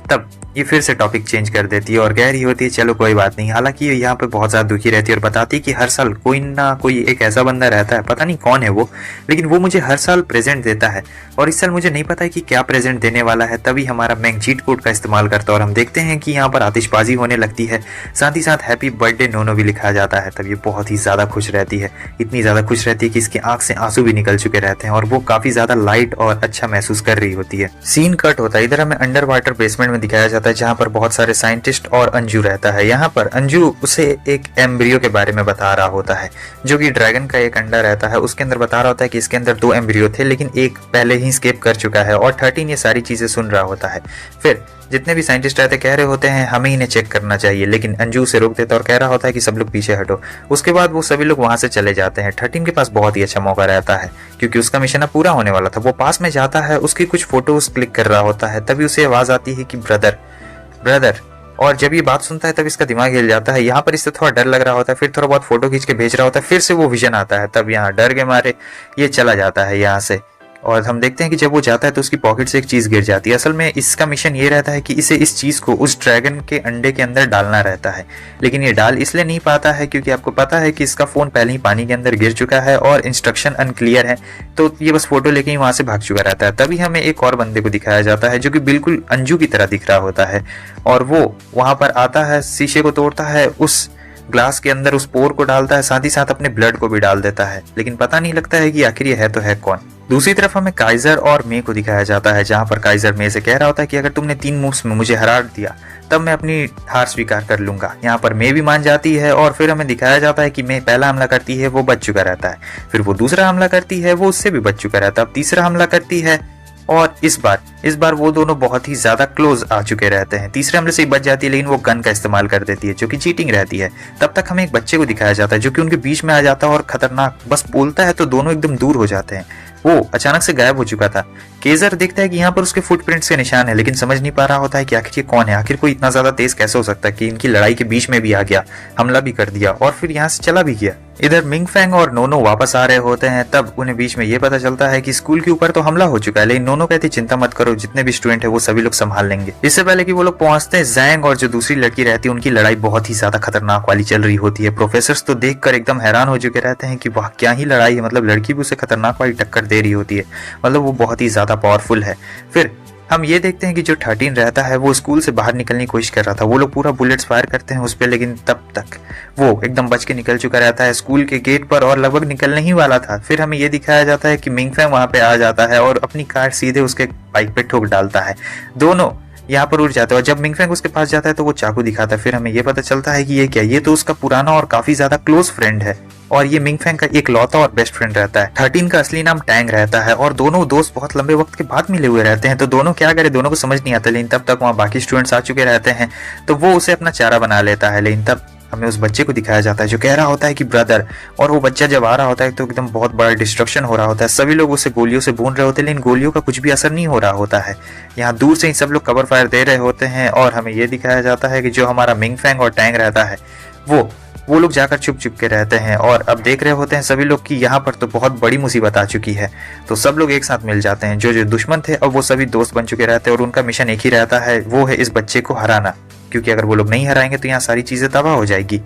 तब ये फिर से टॉपिक चेंज कर देती है और कह रही होती है चलो कोई बात नहीं। हालांकि ये यहाँ पे बहुत ज़्यादा दुखी रहती है और बताती है कि हर साल कोई ना कोई एक ऐसा बंदा रहता है, पता नहीं कौन है वो, लेकिन वो मुझे हर साल प्रेजेंट देता है और इस साल मुझे नहीं पता है कि क्या प्रेजेंट देने वाला है। तभी हमारा मैंग चीट कोड का इस्तेमाल करता है और हम देखते हैं कि यहाँ पर आतिशबाजी होने लगती है, साथ ही साथ हैप्पी बर्थडे नोनो भी लिखा जाता है। तब ये बहुत ही ज़्यादा खुश रहती है, इतनी ज़्यादा खुश रहती है कि इसकी आंख से आंसू भी निकल चुके रहते हैं और वो काफ़ी ज़्यादा लाइट और अच्छा महसूस कर रही होती है। सीन कट होता है, इधर हमें अंडर वाटर बेसमेंट में दिखाया जाता है जहाँ पर बहुत सारे साइंटिस्ट और अंजू रहता है। यहाँ पर अंजू उसे एक एम्ब्रियो के बारे में बता रहा होता है जो कि ड्रैगन का एक अंडा रहता है, उसके अंदर बता रहा होता है कि इसके अंदर 2 एम्ब्रियो थे लेकिन एक पहले ही स्केप कर चुका है। और 13 ये सारी चीजें सुन रहा होता है। फिर जितने भी साइंटिस्ट रहते कह रहे होते हैं हमें इन्हें चेक करना चाहिए, लेकिन अंजू उसे रोक देता है और कह रहा होता है कि सब लोग पीछे हटो। उसके बाद वो सभी लोग वहां से चले जाते हैं। 13 के पास बहुत ही अच्छा मौका रहता है क्योंकि उसका मिशन अब पूरा होने वाला था। वो पास में जाता है, उसकी कुछ फोटोज क्लिक कर रहा होता है, तभी उसे आवाज आती है कि ब्रदर। और जब ये बात सुनता है तब इसका दिमाग हिल जाता है। यहाँ पर इससे थोड़ा डर लग रहा होता है, फिर थोड़ा बहुत फोटो खींच के भेज रहा होता है, फिर से वो विजन आता है। तब यहाँ डर के मारे ये चला जाता है यहाँ से और हम देखते हैं कि जब वो जाता है तो उसकी पॉकेट से एक चीज गिर जाती है। असल में इसका मिशन ये रहता है कि इसे इस चीज को उस ड्रैगन के अंडे के अंदर डालना रहता है, लेकिन ये डाल इसलिए नहीं पाता है क्योंकि आपको पता है कि इसका फोन पहले ही पानी के अंदर गिर चुका है और इंस्ट्रक्शन अनक्लियर है, तो ये बस फोटो लेके ही वहां से भाग चुका रहता है। तभी हमें एक और बंदे को दिखाया जाता है जो कि बिल्कुल अंजू की तरह दिख रहा होता है और वो वहां पर आता है, शीशे को तोड़ता है, उस ग्लास के अंदर उस पोर को डालता है, साथ ही साथ अपने ब्लड को भी डाल देता है, लेकिन पता नहीं लगता है कि आखिर ये है तो है कौन। दूसरी तरफ हमें काइजर और मे को दिखाया जाता है जहां पर काइजर मे से कह रहा होता है कि अगर तुमने 3 मूव्स में मुझे हरा दिया तब मैं अपनी हार स्वीकार कर लूंगा। यहाँ पर मे भी मान जाती है और फिर हमें दिखाया जाता है कि मे पहला हमला करती है वो बच चुका रहता है, फिर वो दूसरा हमला करती है वो उससे भी बच चुका रहता है, अब तीसरा हमला करती है और इस बार वो दोनों बहुत ही ज्यादा क्लोज आ चुके रहते हैं। तीसरे हमले से ही बच जाती है लेकिन वो गन का इस्तेमाल कर देती है जो कि चीटिंग रहती है। तब तक हमें एक बच्चे को दिखाया जाता है जो कि उनके बीच में आ जाता है और खतरनाक बस बोलता है तो दोनों एकदम दूर हो जाते हैं। वो अचानक से गायब हो चुका था। केजर देखता है कि यहाँ पर उसके फुटप्रिंट्स के निशान है लेकिन समझ नहीं पा रहा होता है कि आखिर ये कौन है, आखिर कोई इतना ज्यादा तेज कैसे हो सकता है कि इनकी लड़ाई के बीच में भी आ गया, हमला भी कर दिया और फिर यहाँ से चला भी गया। इधर मिंग फैंग और नोनो वापस आ रहे होते हैं, तब उन्हें बीच में ये पता चलता है कि स्कूल के ऊपर तो हमला हो चुका है, लेकिन नोनो कहती चिंता मत करो, जितने भी स्टूडेंट है वो सभी लोग संभाल लेंगे। इससे पहले कि वो लोग पहुंचते हैं जैंग और जो दूसरी लड़की रहती है उनकी लड़ाई बहुत ही ज्यादा खतरनाक वाली चल रही होती है। प्रोफेसर्स तो देखकर एकदम हैरान हो चुके रहते हैं कि वाह क्या ही लड़ाई है, मतलब लड़की भी उसे खतरनाक वाली टक्कर दे रही होती है, मतलब वो बहुत ही ज्यादा पावरफुल है। फिर हम ये देखते हैं कि जो 13 रहता है वो स्कूल से बाहर निकलने की कोशिश कर रहा था, वो लोग पूरा बुलेट्स फायर करते हैं उस पर, लेकिन तब तक वो एकदम बच के निकल चुका रहता है स्कूल के गेट पर और लगभग निकलने ही वाला था। फिर हमें ये दिखाया जाता है कि मिंग फैंग वहां पे आ जाता है और अपनी कार सीधे उसके बाइक पे ठोक डालता है, दोनों यहाँ पर उड़ जाते हैं और जब मिंग फैंग उसके पास जाता है तो वो चाकू दिखाता है। फिर हमें ये पता चलता है कि ये क्या, ये तो उसका पुराना और काफी ज्यादा क्लोज फ्रेंड है और ये मिंग फैंग का एक लौता और बेस्ट फ्रेंड रहता है। 13 का असली नाम टैंग रहता है और दोनों दोस्त बहुत लंबे वक्त के बाद मिले हुए रहते हैं। तो दोनों क्या करे, दोनों को समझ नहीं आता, लेकिन तब तक वहाँ बाकी स्टूडेंट्स आ चुके रहते हैं। तो वो उसे अपना चारा बना लेता है। लेकिन तब हमें उस बच्चे को दिखाया जाता है जो कह रहा होता है कि ब्रदर, और वो बच्चा जब आ रहा होता है तो एकदम बहुत बड़ा डिस्ट्रक्शन हो रहा होता है। सभी लोग उसे गोलियों से भून रहे होते हैं, लेकिन गोलियों का कुछ भी असर नहीं हो रहा होता है। यहाँ दूर से ही सब लोग कवर फायर दे रहे होते हैं और हमें ये दिखाया जाता है कि जो हमारा मिंग फैंग और टैंग रहता है वो लोग जाकर छुप छुप के रहते हैं और अब देख रहे होते हैं सभी लोग कि यहाँ पर तो बहुत बड़ी मुसीबत आ चुकी है। तो सब लोग एक साथ मिल जाते हैं। जो जो दुश्मन थे अब वो सभी दोस्त बन चुके रहते हैं और उनका मिशन एक ही रहता है, वो है इस बच्चे को हराना, क्योंकि अगर वो लोग नहीं हराएंगे तो यहाँ सारी चीजें तबाह हो जाएगी।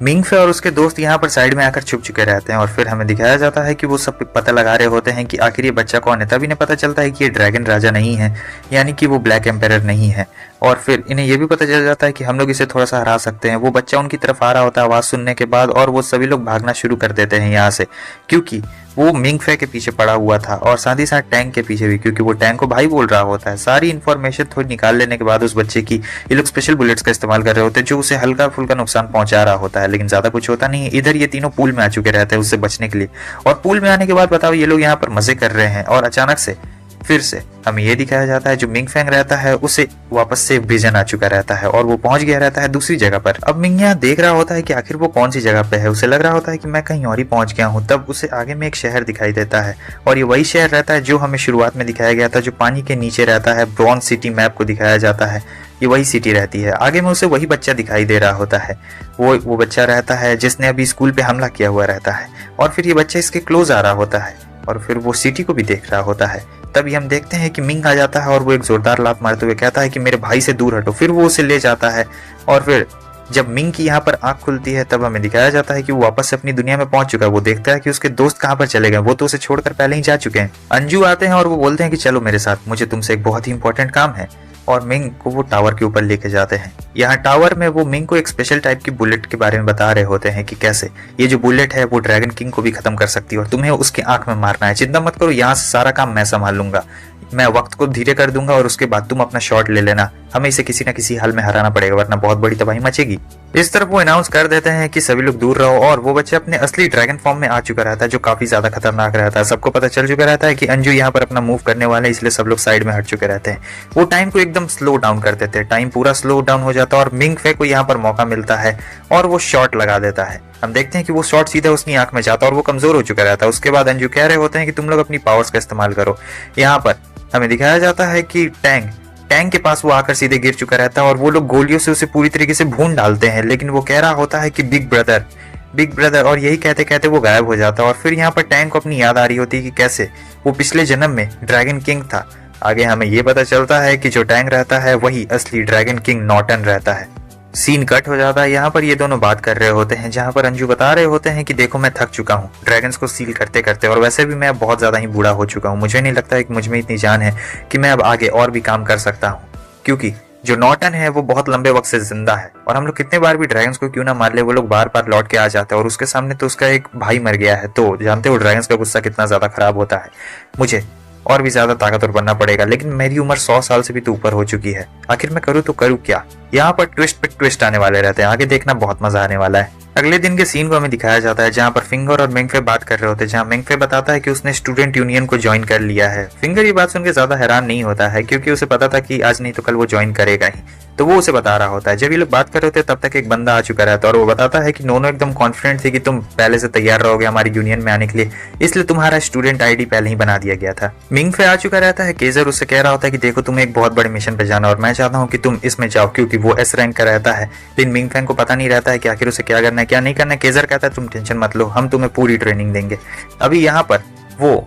मिंग फे और उसके दोस्त यहाँ पर साइड में आकर छुप चुके रहते हैं और फिर हमें दिखाया जाता है कि वो सब पता लगा रहे होते हैं कि आखिर ये बच्चा कौन है। तब इन्हें पता चलता है कि ये ड्रैगन राजा नहीं है, यानी कि वो ब्लैक एम्पायर नहीं है। और फिर इन्हें ये भी पता चल जाता है कि हम लोग इसे थोड़ा सा हरा सकते हैं। वो बच्चा उनकी तरफ आ रहा होता है आवाज सुनने के बाद और वो सभी लोग भागना शुरू कर देते हैं यहाँ से, क्योंकि वो मिंग फे के पीछे पड़ा हुआ था और साथ ही साथ टैंक के पीछे भी, क्योंकि वो टैंक को भाई बोल रहा होता है। सारी इन्फॉर्मेशन थोड़ी निकाल लेने के बाद उस बच्चे की ये लोग स्पेशल बुलेट्स का इस्तेमाल कर रहे होते हैं जो उसे हल्का फुल्का नुकसान पहुंचा रहा होता है, लेकिन ज्यादा कुछ होता नहीं है। इधर ये तीनों पूल में आ चुके रहते हैं उससे बचने के लिए और पूल में आने के बाद बताओ ये लोग यहाँ पर मजे कर रहे हैं और अचानक से फिर से हमें ये दिखाया जाता है जो मिंग फैंग रहता है उसे वापस से विजन आ चुका रहता है और वो पहुंच गया रहता है दूसरी जगह पर। अब मिंग यहाँ देख रहा होता है कि आखिर वो कौन सी जगह पे है। उसे लग रहा होता है कि मैं कहीं और ही पहुंच गया हूँ। तब उसे आगे में एक शहर दिखाई देता है और ये वही शहर रहता है जो हमें शुरुआत में दिखाया गया था, जो पानी के नीचे रहता है। ब्रॉन्ज सिटी मैप को दिखाया जाता है, ये वही सिटी रहती है। आगे में उसे वही बच्चा दिखाई दे रहा होता है, वो बच्चा रहता है जिसने अभी स्कूल पे हमला किया हुआ रहता है और फिर ये बच्चा इसके क्लोज आ रहा होता है और फिर वो सिटी को भी देख रहा होता है। तभी हम देखते हैं कि मिंग आ जाता है और वो एक जोरदार लात मारते हुए कहता है कि मेरे भाई से दूर हटो। फिर वो उसे ले जाता है और फिर जब मिंग की यहाँ पर आंख खुलती है तब हमें दिखाया जाता है कि वो वापस से अपनी दुनिया में पहुंच चुका है। वो देखता है कि उसके दोस्त कहाँ पर चले गए, वो तो उसे छोड़कर पहले ही जा चुके हैं। अंजू आते हैं और वो बोलते हैं कि चलो मेरे साथ, मुझे तुमसे एक बहुत ही इंपॉर्टेंट काम है, और मिंग को वो टावर के ऊपर लेके जाते हैं। यहाँ टावर में वो मिंग को एक स्पेशल टाइप की बुलेट के बारे में बता रहे होते हैं कि कैसे ये जो बुलेट है वो ड्रैगन किंग को भी खत्म कर सकती है और तुम्हें उसके आंख में मारना है। चिंता मत करो, यहाँ से सारा काम मैं संभाल लूंगा, मैं वक्त को धीरे कर दूंगा और उसके बाद तुम अपना शॉट ले लेना। हमें इसे किसी न किसी हाल में हराना पड़ेगा वरना बहुत बड़ी तबाही मचेगी। इस तरफ वो अनाउंस कर देते हैं कि सभी लोग दूर रहो और वो बच्चा अपने असली ड्रैगन फॉर्म में आ चुका रहता है जो काफी ज्यादा खतरनाक रहता है। सबको पता चल चुका रहता है कि अंजू यहाँ पर अपना मूव करने वाले, इसलिए सब लोग साइड में हट चुके रहते हैं। वो टाइम को एकदम स्लो डाउन कर देते हैं, टाइम पूरा स्लो डाउन हो जाता है और मिंग फे को यहाँ पर मौका मिलता है और वो शॉट लगा देता है। हम देखते हैं कि वो शॉट सीधा उसकी आंख में जाता है और वो कमजोर हो चुका रहता है। उसके बाद अंजू कह रहे होते हैं कि तुम लोग अपनी पावर्स का इस्तेमाल करो। यहाँ पर हमें दिखाया जाता है कि टैंक के पास वो आकर सीधे गिर चुका रहता है और वो लोग गोलियों से उसे पूरी तरीके से भून डालते हैं, लेकिन वो कह रहा होता है कि बिग ब्रदर, और यही कहते कहते वो गायब हो जाता है। और फिर यहाँ पर टैंक को अपनी याद आ रही होती है कि कैसे वो पिछले जन्म में ड्रैगन किंग था। आगे हमें ये पता चलता है कि जो टैंक रहता है वही असली ड्रैगन किंग नॉर्टन रहता है। सीन कट हो जाता है। यहाँ पर ये दोनों बात कर रहे होते हैं जहाँ पर अंजू बता रहे होते हैं कि देखो मैं थक चुका हूँ ड्रैगन्स को सील करते करते, और वैसे भी मैं बहुत ज्यादा ही बूढ़ा हो चुका हूँ। मुझे नहीं लगता है कि मुझ में इतनी जान है कि मैं अब आगे और भी काम कर सकता हूँ, क्योंकि जो नॉर्टन है वो बहुत लंबे वक्त से जिंदा है और हम लोग कितने बार भी ड्रैगन्स को क्यों ना मार ले वो लोग बार बार लौट के आ जाते हैं और उसके सामने तो उसका एक भाई मर गया है। तो जानते हो ड्रैगन्स का गुस्सा कितना ज्यादा खराब होता है। मुझे और भी ज्यादा ताकतवर बनना पड़ेगा, लेकिन मेरी उम्र 100 साल से भी तो ऊपर हो चुकी है। आखिर मैं करूँ तो करूँ क्या। यहाँ पर ट्विस्ट पे ट्विस्ट आने वाले रहते हैं, आगे देखना बहुत मजा आने वाला है। अगले दिन के सीन को हमें दिखाया जाता है जहाँ पर फिंगर और मिंग फे बात कर रहे होते हैं, जहाँ मिंग फे बताता है कि उसने स्टूडेंट यूनियन को ज्वाइन कर लिया है। फिंगर ये बात सुनकर ज्यादा हैरान नहीं होता है क्योंकि उसे पता था कि आज नहीं तो कल वो ज्वाइन करेगा ही, तो वो उसे बता रहा होता है। जब ये लोग बात कर रहे होते तब तक एक बंदा आ चुका रहता है और वो बताता है कि नोनो एकदम कॉन्फिडेंट थी कि तुम पहले से तैयार रहोगे हमारी यूनियन में आने के लिए, इसलिए तुम्हारा स्टूडेंट आईडी पहले ही बना दिया गया था। मिंग फे आ चुका रहता है। केजर उससे कह रहा होता है कि देखो तुम्हें एक बहुत बड़े मिशन पे जाना और मैं चाहता हूँ कि तुम इसमें जाओ, क्योंकि वो एस रैंक का रहता है। लेकिन मिंग फे को पता नहीं रहता है कि आखिर उसे क्या करना है क्या नहीं करना है। केजर कहता है तुम टेंशन मत लो, हम तुम्हें पूरी ट्रेनिंग देंगे। अभी यहाँ पर वो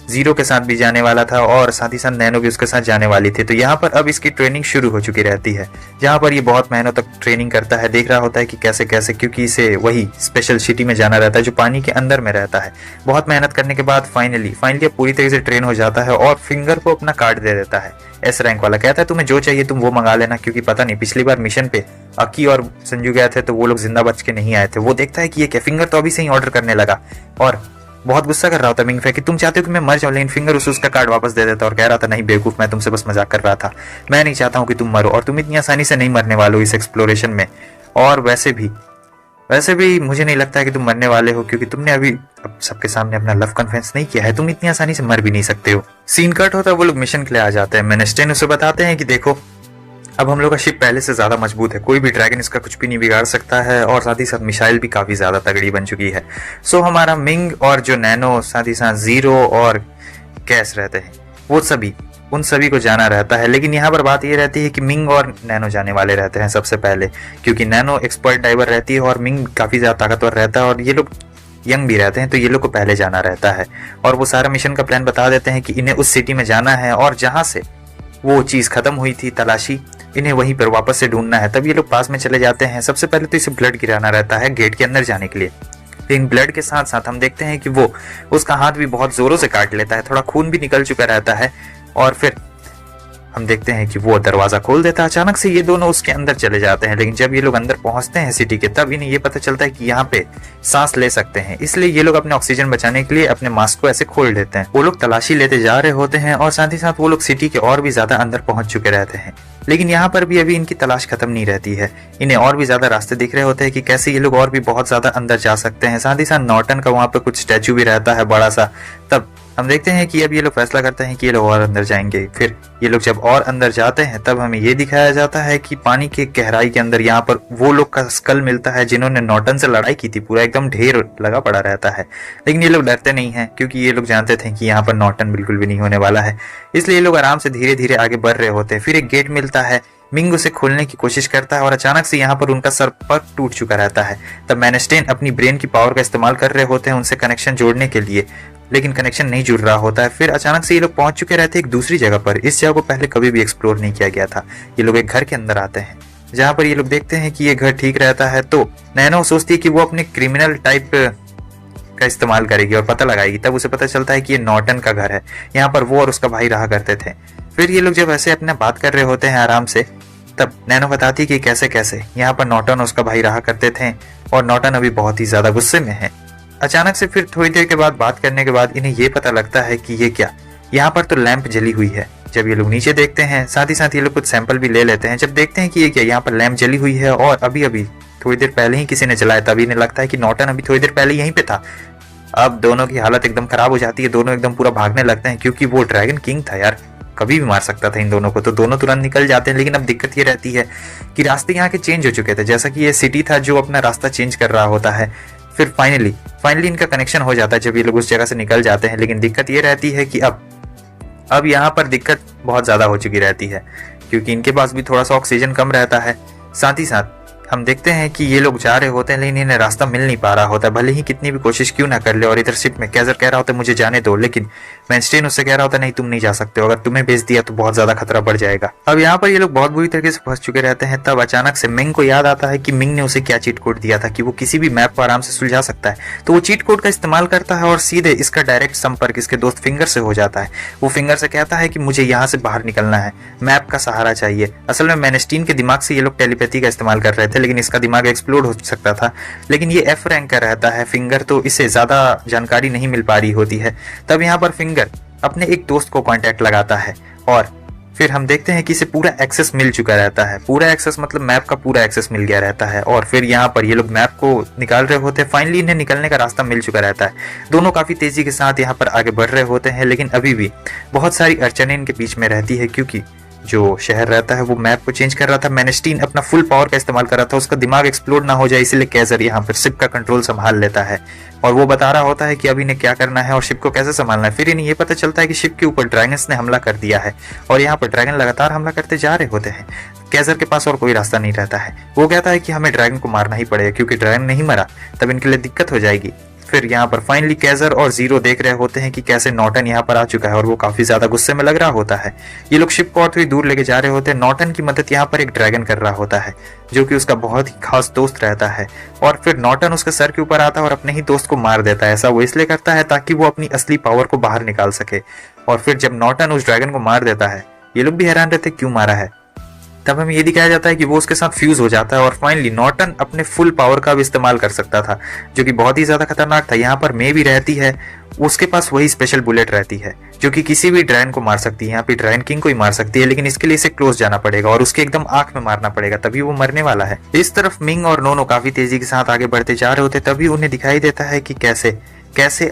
जीरो के साथ भी जाने वाला था और साथ ही साथ नैनो भी उसके साथ जाने वाली थी। तो यहाँ पर अब इसकी ट्रेनिंग शुरू हो चुकी रहती है, जहाँ पर ये बहुत मेहनत तक ट्रेनिंग करता है। देख रहा होता है कि कैसे कैसे, क्योंकि इसे वही स्पेशल सिटी में जाना रहता है जो पानी के अंदर में रहता है। बहुत मेहनत करने के बाद फाइनली पूरी तरीके से ट्रेन हो जाता है और फिंगर को अपना कार्ड दे देता है एस रैंक वाला। कहता है तुम्हें जो चाहिए तुम वो मंगा लेना, क्योंकि पता नहीं पिछली बार मिशन पे अकी और संजू गए थे तो वो लोग जिंदा बच के नहीं आए थे। वो देखता है कि ये क्या, फिंगर तो अभी से ही ऑर्डर करने लगा और बहुत गुस्सा कर रहा होता मिंग फे कि तुम चाहते हो कि मैं मर जाऊं, लेकिन फिंगर उसका कार्ड वापस दे देता और कह रहा था नहीं बेवकूफ, मैं तुमसे बस मजाक कर रहा था, मैं नहीं चाहता हूं कि तुम मरो और तुम इतनी आसानी से नहीं मरने वाले हो इस एक्सप्लोरेशन में। और वैसे भी वैसे भी मुझे नहीं लगता है कि तुम मरने वाले हो, क्योंकि तुमने अभी अब सबके सामने अपना लव कन्फेस नहीं किया है, तुम इतनी आसानी से मर भी नहीं सकते हो। सीन कट होता है, वो लोग मिशन के लिए आ जाते हैं। मेनेस्टेन उसे बताते हैं कि देखो अब हम लोग का शिप पहले से ज्यादा मजबूत है, कोई भी ड्रैगन इसका कुछ भी नहीं बिगाड़ सकता है, और साथ ही साथ मिसाइल भी काफी ज्यादा तगड़ी बन चुकी है। सो हमारा मिंग और जो नैनो, साथ ही साथ जीरो और कैस रहते हैं, वो सभी उन सभी को जाना रहता है। लेकिन यहाँ पर बात ये रहती है कि मिंग और नैनो जाने वाले रहते हैं सबसे पहले, क्योंकि नैनो एक्सपर्ट डाइवर रहती है और मिंग काफी ज्यादा ताकतवर रहता है, और ये लोग यंग भी रहते हैं, तो ये लोग को पहले जाना रहता है। और वो सारा मिशन का प्लान बता देते हैं कि इन्हें उस सिटी में जाना है, और जहां से वो चीज खत्म हुई थी तलाशी, इन्हें वहीं पर वापस से ढूंढना है। तब ये लोग पास में चले जाते हैं। सबसे पहले तो इसे ब्लड गिराना रहता है गेट के अंदर जाने के लिए, लेकिन ब्लड के साथ साथ हम देखते हैं कि वो उसका हाथ भी बहुत जोरों से काट लेता है, थोड़ा खून भी निकल चुका रहता है, और फिर हम देखते हैं कि वो दरवाजा खोल देता है। अचानक से ये दोनों उसके अंदर चले जाते हैं, लेकिन जब ये लोग अंदर पहुंचते हैं सिटी के, तब इन्हें ये पता चलता है कि यहाँ पे सांस ले सकते हैं, इसलिए ये लोग अपने ऑक्सीजन बचाने के लिए अपने मास्क को ऐसे खोल देते हैं। वो लोग तलाशी लेते जा रहे होते हैं, और साथ ही साथ वो लोग सिटी के और भी ज्यादा अंदर पहुंच चुके रहते हैं। लेकिन यहाँ पर भी अभी इनकी तलाश खत्म नहीं रहती है, इन्हें और भी ज्यादा रास्ते दिख रहे होते हैं कि कैसे ये लोग और भी बहुत ज्यादा अंदर जा सकते हैं। साथ ही साथ नॉर्टन का वहाँ पे कुछ स्टैचू भी रहता है बड़ा सा। तब हम देखते हैं कि अब ये लोग फैसला करते हैं कि ये लोग और अंदर जाएंगे। फिर ये लोग जब और अंदर जाते हैं, तब हमें ये दिखाया जाता है कि पानी के गहराई के अंदर यहाँ पर वो लोग का स्कल मिलता है जिन्होंने नॉर्टन से लड़ाई की थी। पूरा एकदम ढेर लगा पड़ा रहता है, लेकिन ये लोग डरते नहीं है, क्योंकि ये लोग जानते थे कि यहाँ पर नॉर्टन बिल्कुल भी नहीं होने वाला है। इसलिए ये लोग आराम से धीरे धीरे आगे बढ़ रहे होते हैं। फिर एक गेट मिलता है, मिंग उसे खोलने की कोशिश करता है, और अचानक से यहाँ पर उनका सर पर टूट चुका रहता है। तब मैनेस्टेन अपनी ब्रेन की पावर का इस्तेमाल कर रहे होते हैं उनसे कनेक्शन जोड़ने के लिए, लेकिन कनेक्शन नहीं जुड़ रहा होता है। फिर अचानक से ये लोग पहुंच चुके रहते हैं एक दूसरी जगह पर। इस जगह को पहले कभी भी एक्सप्लोर नहीं किया गया था। ये लोग एक घर के अंदर आते हैं, जहाँ पर ये लोग देखते हैं कि ये घर ठीक रहता है। तो नैनो सोचती है कि वो अपने क्रिमिनल टाइप का इस्तेमाल करेगी और पता लगाएगी। तब उसे पता चलता है कि ये नॉर्टन का घर है, यहाँ पर वो और उसका भाई रहा करते थे। फिर ये लोग जब ऐसे अपने बात कर रहे होते हैं आराम से, तब नैनो बताती कि कैसे कैसे यहाँ पर नॉर्टन और उसका भाई रहा करते थे, और नॉर्टन अभी बहुत ही ज्यादा गुस्से में है। अचानक से फिर थोड़ी देर के बाद बात करने के बाद इन्हें ये पता लगता है कि ये क्या, यहाँ पर तो लैंप जली हुई है। जब ये लोग नीचे देखते हैं, साथ ही साथ ये लोग कुछ सैंपल भी ले लेते हैं। जब देखते हैं कि ये क्या, यहाँ पर लैंप जली हुई है, और अभी अभी थोड़ी देर पहले ही किसी ने जलाया। तभी इन्हें लगता है कि नॉर्टन अभी थोड़ी देर पहले यहीं पे था। अब दोनों की हालत एकदम खराब हो जाती है, दोनों एकदम पूरा भागने लगते हैं, क्योंकि वो ड्रैगन किंग था यार, कभी भी मार सकता था इन दोनों को। तो दोनों तुरंत निकल जाते हैं। लेकिन अब दिक्कत ये रहती है कि रास्ते यहाँ के चेंज हो चुके थे, जैसा कि ये सिटी था जो अपना रास्ता चेंज कर रहा होता है। फिर फाइनली इनका कनेक्शन हो जाता है जब ये लोग उस जगह से निकल जाते हैं। लेकिन दिक्कत ये रहती है कि अब यहाँ पर दिक्कत बहुत ज्यादा हो चुकी रहती है, क्योंकि इनके पास भी थोड़ा सा ऑक्सीजन कम रहता है। साथ ही साथ हम देखते हैं कि ये लोग जा रहे होते हैं, लेकिन इन्हें रास्ता मिल नहीं पा रहा होता, भले ही कितनी भी कोशिश क्यों ना कर ले। और इधर शिप में कैजर कह रहा होता है मुझे जाने दो, लेकिन मैनस्टेन उससे कह रहा होता है नहीं तुम नहीं जा सकते हो, अगर तुम्हें भेज दिया तो बहुत ज्यादा खतरा बढ़ जाएगा। अब यहाँ पर ये लोग बहुत बुरी तरीके से फंस चुके रहते हैं। तब अचानक से मिंग को याद आता है कि मिंग ने उसे क्या चीट कोड दिया था कि वो किसी भी मैप को आराम से सुलझा सकता है। तो वो चीट कोड का इस्तेमाल करता है, और सीधे इसका डायरेक्ट संपर्क इसके दोस्त फिंगर से हो जाता है। वो फिंगर से कहता है कि मुझे यहाँ से बाहर निकलना है, मैप का सहारा चाहिए। असल में मैनस्टीन के दिमाग से ये लोग टेलीपैथी का इस्तेमाल कर रहे थे, लेकिन इसका दिमाग एक्सप्लोड हो सकता था। लेकिन ये एफ रैंक का रहता है फिंगर, तो इसे ज्यादा जानकारी नहीं मिल पा रही होती है। तब यहाँ पर फिंगर अपने एक दोस्त को कांटेक्ट लगाता है, और फिर हम देखते हैं कि इसे पूरा एक्सेस मिल चुका रहता है। पूरा एक्सेस मतलब मैप का पूरा एक्सेस मिल गया रहता है। और फिर यहाँ पर ये लोग मैप को निकाल रहे होते हैं। फाइनली इन्हें निकलने का रास्ता मिल चुका रहता है। दोनों काफी तेजी के साथ यहाँ पर आगे बढ़ रहे होते हैं, लेकिन अभी भी बहुत सारी अड़चनें इनके बीच में रहती है, क्योंकि जो शहर रहता है वो मैप को चेंज कर रहा था। मैनस्टीन अपना फुल पावर का इस्तेमाल कर रहा था, उसका दिमाग एक्सप्लोड ना हो जाए, इसलिए कैजर यहाँ पर शिप का कंट्रोल संभाल लेता है, और वो बता रहा होता है कि अभी इन्हें क्या करना है और शिप को कैसे संभालना है। फिर इन्हें ये पता चलता है कि शिप के ऊपर ड्रैगन्स ने हमला कर दिया है, और यहाँ पर ड्रैगन लगातार हमला करते जा रहे होते हैं। कैजर के पास और कोई रास्ता नहीं रहता है। वो कहता है कि हमें ड्रैगन को मारना ही पड़ेगा, क्योंकि ड्रैगन नहीं मरा तब इनके लिए दिक्कत हो जाएगी। फिर यहाँ पर फाइनली कैजर और जीरो देख रहे होते हैं कि कैसे नॉर्टन यहाँ पर आ चुका है, और वो काफी ज्यादा गुस्से में लग रहा होता है। ये लोग शिप को और थोड़ी दूर लेके जा रहे होते हैं। नॉर्टन की मदद यहाँ पर एक ड्रैगन कर रहा होता है, जो कि उसका बहुत ही खास दोस्त रहता है। और फिर नॉर्टन उसके सर के ऊपर आता है और अपने ही दोस्त को मार देता है। ऐसा वो इसलिए करता है ताकि वो अपनी असली पावर को बाहर निकाल सके। और फिर जब नॉर्टन उस ड्रैगन को मार देता है, ये लोग भी हैरान रहते क्यों मारा है। तब हमें ये दिखाया जाता है कि वो उसके साथ फ्यूज हो जाता है और फाइनली नॉर्टन अपने फुल पावर का भी इस्तेमाल कर सकता था, जो कि बहुत ही ज्यादा खतरनाक था। यहाँ पर मे भी रहती है, उसके पास वही स्पेशल बुलेट रहती है जो कि किसी भी ड्रैगन को मार सकती है। यहाँ पे ड्रैगन किंग को ही मार सकती है, लेकिन इसके लिए इसे क्लोज जाना पड़ेगा और उसके एकदम आंख में मारना पड़ेगा, तभी वो मरने वाला है। इस तरफ मिंग और नोनो काफी तेजी के साथ आगे बढ़ते जा रहे होते, तभी उन्हें दिखाई देता है कि कैसे कैसे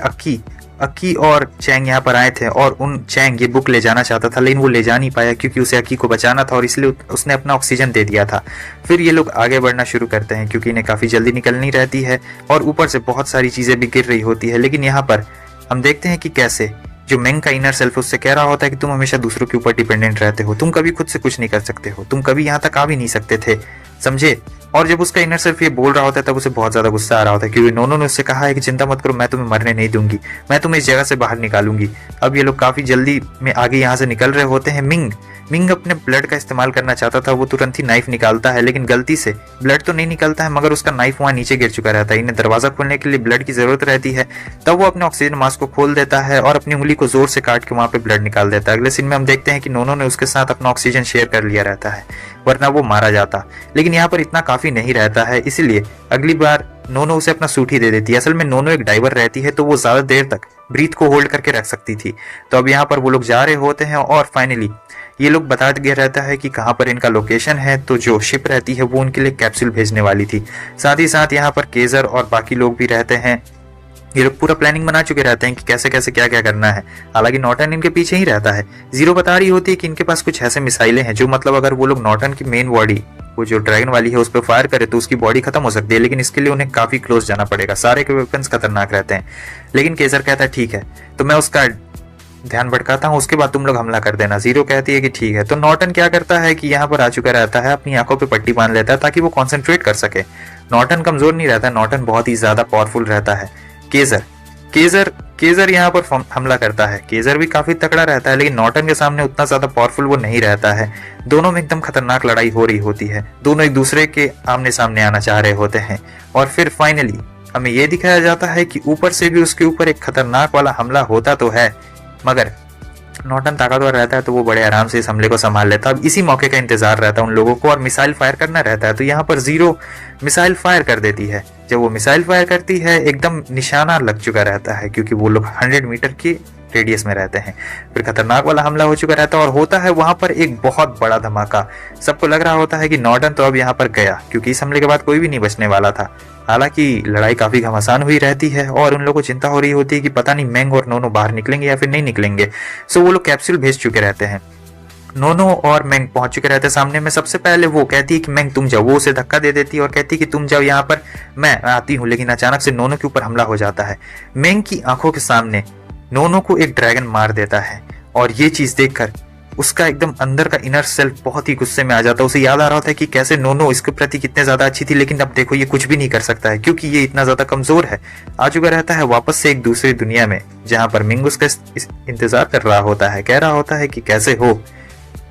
अक्की और चैंग यहाँ पर आए थे और उन चैंग ये बुक ले जाना चाहता था, लेकिन वो ले जा नहीं पाया क्योंकि उसे अक्की को बचाना था और इसलिए उसने अपना ऑक्सीजन दे दिया था। फिर ये लोग आगे बढ़ना शुरू करते हैं क्योंकि इन्हें काफ़ी जल्दी निकलनी रहती है और ऊपर से बहुत सारी चीज़ें भी गिर रही होती है। लेकिन यहाँ पर हम देखते हैं कि कैसे जो मेंग का इनर सेल्फ उससे कह रहा होता है कि तुम हमेशा दूसरों के ऊपर डिपेंडेंट रहते हो, तुम कभी खुद से कुछ नहीं कर सकते हो, तुम कभी यहाँ तक आ भी नहीं सकते थे, समझे। और जब उसका इनर सेल्फ ये बोल रहा होता है तब उसे बहुत ज्यादा गुस्सा आ रहा होता है क्योंकि नोनो ने उससे कहा है कि चिंता मत करो, मैं तुम्हें मरने नहीं दूंगी, मैं तुम्हें इस जगह से बाहर निकालूंगी। अब ये लोग काफी जल्दी में आगे यहाँ से निकल रहे होते हैं। मिंग अपने ब्लड का इस्तेमाल करना चाहता था, वो तुरंत ही नाइफ निकालता है, लेकिन गलती से ब्लड तो नहीं निकलता है मगर उसका नाइफ वहां नीचे गिर चुका रहता है। इन्हें दरवाजा खोलने के लिए ब्लड की जरूरत रहती है, तब वो अपने ऑक्सीजन मास्क को खोल देता है और अपनी उंगली को जोर से काट के वहां पे ब्लड निकाल देता है। अगले सीन में हम देखते हैं कि नोनो ने उसके साथ अपना ऑक्सीजन शेयर कर लिया रहता है, वरना वो मारा जाता। लेकिन यहाँ पर इतना काफी नहीं रहता है, इसीलिए अगली बार नोनो उसे अपना सूट ही दे देती है। असल में नोनो एक डाइवर रहती है तो वो ज्यादा देर तक ब्रीथ को होल्ड करके रख सकती थी। तो अब यहाँ पर वो लोग जा रहे होते हैं और फाइनली ये लोग बता दिया रहता है कि कहाँ पर इनका लोकेशन है। तो जो शिप रहती है वो उनके लिए कैप्सूल भेजने वाली थी। साथ ही साथ यहाँ पर केजर और बाकी लोग भी रहते हैं। ये लोग पूरा प्लानिंग बना चुके रहते हैं कि कैसे कैसे क्या क्या करना है। हालांकि नॉर्टन इनके पीछे ही रहता है। जीरो बता रही होती है कि इनके पास कुछ ऐसे मिसाइलें हैं जो मतलब अगर वो लोग नॉर्टन की मेन बॉडी वो जो ड्रैगन वाली है उस पर फायर करे तो उसकी बॉडी खत्म हो सकती है, लेकिन इसके लिए उन्हें काफी क्लोज जाना पड़ेगा, सारे के वेपन्स खतरनाक रहते हैं। लेकिन केजर कहता है ठीक है, तो मैं उसका ध्यान भटकाता हूँ, उसके बाद तुम लोग हमला कर देना। जीरो कहती है कि ठीक है। तो नॉर्टन क्या करता है कि यहाँ पर आ चुका रहता है, अपनी आंखों पे पट्टी बांध लेता है ताकि वो कॉन्सेंट्रेट कर सके। नॉर्टन कमजोर नहीं रहता, नॉर्टन बहुत ही ज्यादा पावरफुल रहता है। केजर यहाँ पर हमला करता है। केजर भी काफी तगड़ा रहता है, लेकिन नॉर्टन के सामने उतना ज्यादा पावरफुल वो नहीं रहता है। दोनों में एकदम खतरनाक लड़ाई हो रही होती है, दोनों एक दूसरे के आमने सामने आना चाह रहे होते हैं। और फिर फाइनली हमें यह दिखाया जाता है कि ऊपर से भी उसके ऊपर एक खतरनाक वाला हमला होता तो है, मगर नॉर्टन ताकतवर रहता है तो वो बड़े आराम से इस हमले को संभाल लेता है। अब इसी मौके का इंतजार रहता है उन लोगों को और मिसाइल फायर करना रहता है। तो यहाँ पर जीरो मिसाइल फायर कर देती है। जब वो मिसाइल फायर करती है एकदम निशाना लग चुका रहता है क्योंकि वो लोग 100 मीटर की रेडियस में रहते हैं। फिर खतरनाक वाला हमला हो चुका रहता है और होता है वहां पर एक बहुत बड़ा धमाका। सबको लग रहा होता है कि नॉर्टन तो अब यहाँ पर गया क्योंकि इस हमले के बाद कोई भी नहीं बचने वाला था। हालांकि लड़ाई काफी घमासान हुई रहती है और उन लोगों को चिंता हो रही होती है कि पता नहीं मेंग और नोनो बाहर निकलेंगे या फिर नहीं निकलेंगे। सो वो लोग कैप्सूल भेज चुके रहते हैं। नोनो और मेंग पहुंच चुके रहते हैं सामने में। सबसे पहले वो कहती है कि मेंग तुम जाओ, वो उसे धक्का दे देती है और कहती है कि तुम जाओ, यहाँ पर मैं आती हूँ। लेकिन अचानक से नोनो के ऊपर हमला हो जाता है। मेंग की आंखों के सामने नोनो को एक ड्रैगन मार देता है और ये चीज देखकर उसका एकदम अंदर का इनर सेल्फ बहुत ही गुस्से में आ जाता है। उसे याद आ रहा होता है कि कैसे नोनो इसके प्रति कितने ज्यादा अच्छी थी, लेकिन अब देखो ये कुछ भी नहीं कर सकता है क्योंकि ये इतना ज्यादा कमजोर है। आ चुका रहता है वापस से एक दूसरी दुनिया में जहां पर मिंग उसका इंतजार कर रहा होता है, कह रहा होता है कि कैसे हो।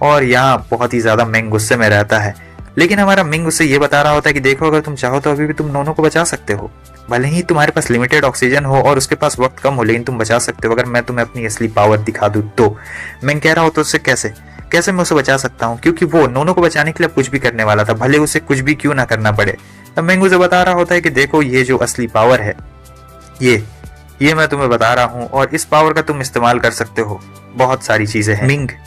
और यहाँ बहुत ही ज्यादा मिंग गुस्से में रहता है, लेकिन हमारा मिंग उससे ये बता रहा होता है कि देखो अगर तुम चाहो तो अभी भी तुम नोनो को बचा सकते हो। भले ही तुम्हारे पास लिमिटेड ऑक्सीजन हो और उसके पास वक्त कम हो, लेकिन तुम बचा सकते हो अगर मैं तुम्हें अपनी असली पावर दिखा दूं तो। मैं कह रहा हूं तो उससे कैसे मैं उसे बचा सकता हूँ, क्योंकि वो नोनो को बचाने के लिए कुछ भी करने वाला था, भले उसे कुछ भी क्यों ना करना पड़े। तब मैं उसे बता रहा होता है कि देखो ये जो असली पावर है ये मैं तुम्हें बता रहा हूँ और इस पावर का तुम इस्तेमाल कर सकते हो, बहुत सारी चीजें हैं।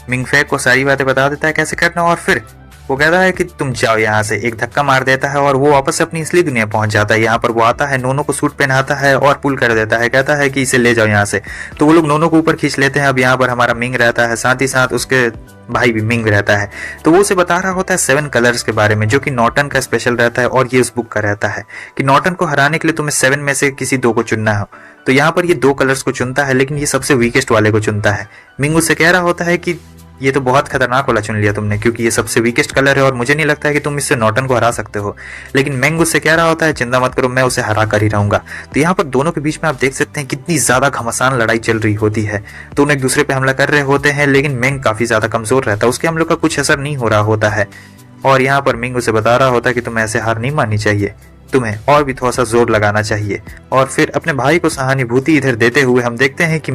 मिंग फे को सारी बातें बता देता है कैसे करना और फिर वो कहता है कि तुम जाओ यहाँ से। एक धक्का मार देता है और वो वापस से अपनी असली दुनिया पहुंच जाता है। यहाँ पर वो आता है, नोनो को सूट पहनाता है और पुल कर देता है, कहता है कि इसे ले जाओ यहाँ से। तो वो लोग नोनो को ऊपर खींच लेते हैं। अब यहाँ पर हमारा मिंग रहता है, साथ ही साथ उसके भाई भी मिंग रहता है। तो वो उसे बता रहा होता है 7 कलर्स के बारे में जो कि नॉर्टन का स्पेशल रहता है और ये उस बुक का रहता है कि नॉर्टन को हराने के लिए तुम्हें 7 में से किसी 2 को चुनना हो। तो यहाँ पर ये 2 कलर्स को चुनता है, लेकिन ये सबसे वीकेस्ट वाले को चुनता है। मिंग उससे कह रहा होता है कि ये तो बहुत खतरनाक वाला चुन लिया तुमने क्योंकि ये सबसे वीकेस्ट कलर है और मुझे नहीं लगता है कि तुम इससे नॉर्टन को हरा सकते हो। लेकिन मेंग उससे कह रहा होता है चिंता मत करो, मैं उसे हरा कर ही रहूंगा। तो यहाँ पर दोनों के बीच में आप देख सकते हैं कितनी ज्यादा घमासान लड़ाई चल रही होती है। दोनों एक दूसरे पे हमला कर रहे होते हैं, लेकिन मेंग काफी ज्यादा कमजोर रहता है, उसके हमलों का कुछ असर नहीं हो रहा होता है। और यहाँ पर मिंग उसे बता रहा होता है कि तुम्हें ऐसे हार नहीं माननी चाहिए, तुम्हें और भी थोड़ा सा जोर लगाना चाहिए। और फिर अपने भाई को सहानुभूति इधर देते हुए हम देखते हैं कि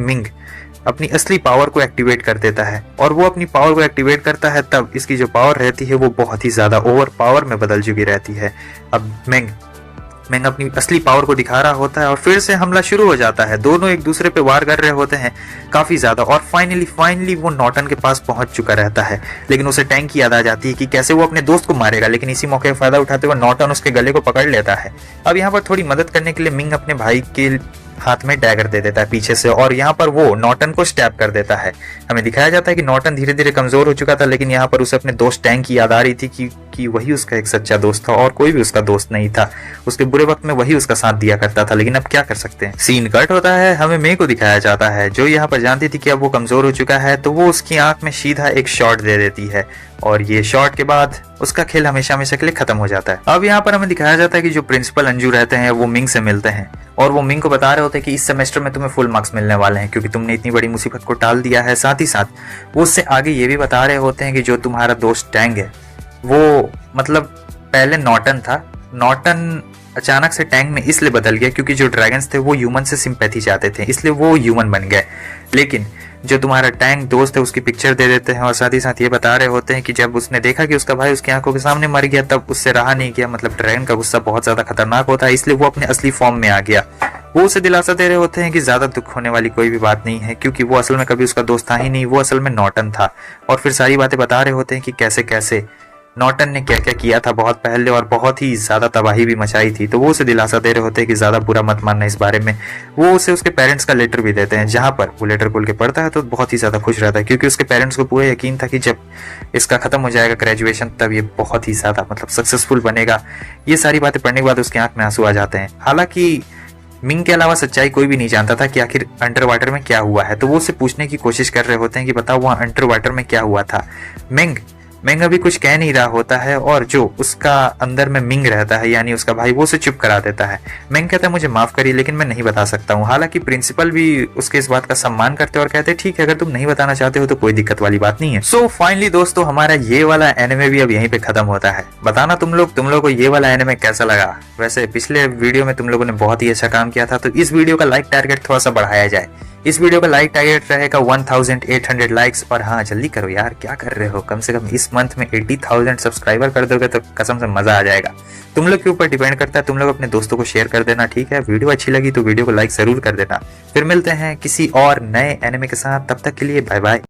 अपनी असली पावर को एक्टिवेट कर देता है, और वो अपनी पावर को एक्टिवेट करता है तब इसकी जो पावर रहती है वो बहुत ही ज्यादा ओवर पावर में बदल चुकी रहती है। अब मेंग अपनी असली पावर को दिखा रहा होता है और फिर से हमला शुरू हो जाता है। दोनों एक दूसरे पे वार कर रहे होते हैं काफी ज्यादा, और फाइनली वो नॉर्टन के पास पहुंच चुका रहता है। लेकिन उसे टैंक की याद आ जाती है कि कैसे वो अपने दोस्त को मारेगा, लेकिन इसी मौके का फायदा उठाते हुए नॉर्टन उसके गले को पकड़ लेता है। अब यहाँ पर थोड़ी मदद करने के लिए मिंग अपने भाई के हाथ में डैगर दे देता है पीछे से, और यहाँ पर वो नॉर्टन को स्टैब कर देता है। हमें दिखाया जाता है कि नॉर्टन धीरे धीरे कमजोर हो चुका था, लेकिन यहाँ पर उसे अपने दोस्त टैंक की याद आ रही थी कि वही उसका एक सच्चा दोस्त था और कोई भी उसका दोस्त नहीं था। उसके बुरे वक्त में वही उसका साथ दिया करता था, लेकिन अब क्या कर सकते हैं। सीन कट होता है, हमें मे को दिखाया जाता है जो यहाँ पर जानती थी कि अब वो कमजोर हो चुका है, तो वो उसकी आंख में सीधा एक शॉट दे देती है, और ये शॉट के बाद उसका खेल हमेशा हमेशा के लिए खत्म हो जाता है। अब यहाँ पर हमें दिखाया जाता है कि जो प्रिंसिपल अंजू रहते हैं वो मिंग से मिलते हैं, और वो मिंग को बता रहे होते हैं कि इस सेमेस्टर में तुम्हें फुल मार्क्स मिलने वाले हैं क्योंकि तुमने इतनी बड़ी मुसीबत को टाल दिया है। साथ ही साथ वो उससे आगे ये भी बता रहे होते हैं कि जो तुम्हारा दोस्त टैंग है वो मतलब पहले नॉर्टन था, नॉर्टन अचानक से टैंक में इसलिए बदल गया क्योंकि जो ड्रैगन्स थे वो ह्यूमन से सिंपैथी चाहते थे, इसलिए वो ह्यूमन बन गए। लेकिन जो तुम्हारा टैंक दोस्त है उसकी पिक्चर दे देते हैं, और साथ ही साथ ये बता रहे होते हैं कि जब उसने देखा कि उसका भाई उसकी आंखों के सामने मर गया तब उससे रहा नहीं गया। मतलब ड्रैगन का गुस्सा बहुत ज्यादा खतरनाक होता है, इसलिए वो अपने असली फॉर्म में आ गया। वो उसे दिलासा दे रहे होते हैं कि ज्यादा दुख होने वाली कोई भी बात नहीं है क्योंकि वो असल में कभी उसका दोस्त था ही नहीं, वो असल में नॉर्टन था। और फिर सारी बातें बता रहे होते हैं कि कैसे कैसे नॉर्टन ने क्या क्या किया था बहुत पहले और बहुत ही ज्यादा तबाही भी मचाई थी। तो वो उसे दिलासा दे रहे होते हैं कि ज्यादा बुरा मत मानना इस बारे में। वो उसे उसके पेरेंट्स का लेटर भी देते हैं, जहां पर वो लेटर खोल के पढ़ता है तो बहुत ही ज्यादा खुश रहता है क्योंकि उसके पेरेंट्स को पूरा यकीन था कि जब इसका खत्म हो जाएगा ग्रेजुएशन तब ये बहुत ही ज्यादा मतलब सक्सेसफुल बनेगा। ये सारी बातें पढ़ने के बाद उसकी आंख में आंसू आ जाते हैं। हालांकि मिंग के अलावा सच्चाई कोई भी नहीं जानता था कि आखिर अंडर वाटर में क्या हुआ है, तो वो उससे पूछने की कोशिश कर रहे होते हैं कि बताओ वहाँ अंडर वाटर में क्या हुआ था। मिंग अभी कुछ कह नहीं रहा होता है, और जो उसका अंदर में मिंग रहता है यानी उसका भाई वो उसे चुप करा देता है। मिंग कहता है मुझे माफ करिए लेकिन मैं नहीं बता सकता हूँ। हालांकि प्रिंसिपल भी उसके इस बात का सम्मान करते और कहते ठीक है अगर तुम नहीं बताना चाहते हो तो कोई दिक्कत वाली बात नहीं है। सो फाइनली दोस्तों हमारा ये वाला एनिमे भी अब यहीं पे खत्म होता है। बताना तुम लोगों को ये वाला एनिमे कैसा लगा। वैसे पिछले वीडियो में तुम लोगों ने बहुत ही अच्छा काम किया था, तो इस वीडियो का लाइक टारगेट थोड़ा सा बढ़ाया जाए। इस वीडियो का लाइक टारगेट रहेगा 1800 लाइक्स, और हाँ जल्दी करो यार, क्या कर रहे हो। कम से कम इस मंथ में 80,000 सब्सक्राइबर कर दोगे तो कसम से मजा आ जाएगा। तुम लोग के ऊपर डिपेंड करता है, तुम लोग अपने दोस्तों को शेयर कर देना, ठीक है। वीडियो अच्छी लगी तो वीडियो को लाइक जरूर कर देना। फिर मिलते हैं किसी और नए एनिमे के साथ, तब तक के लिए बाय बाय।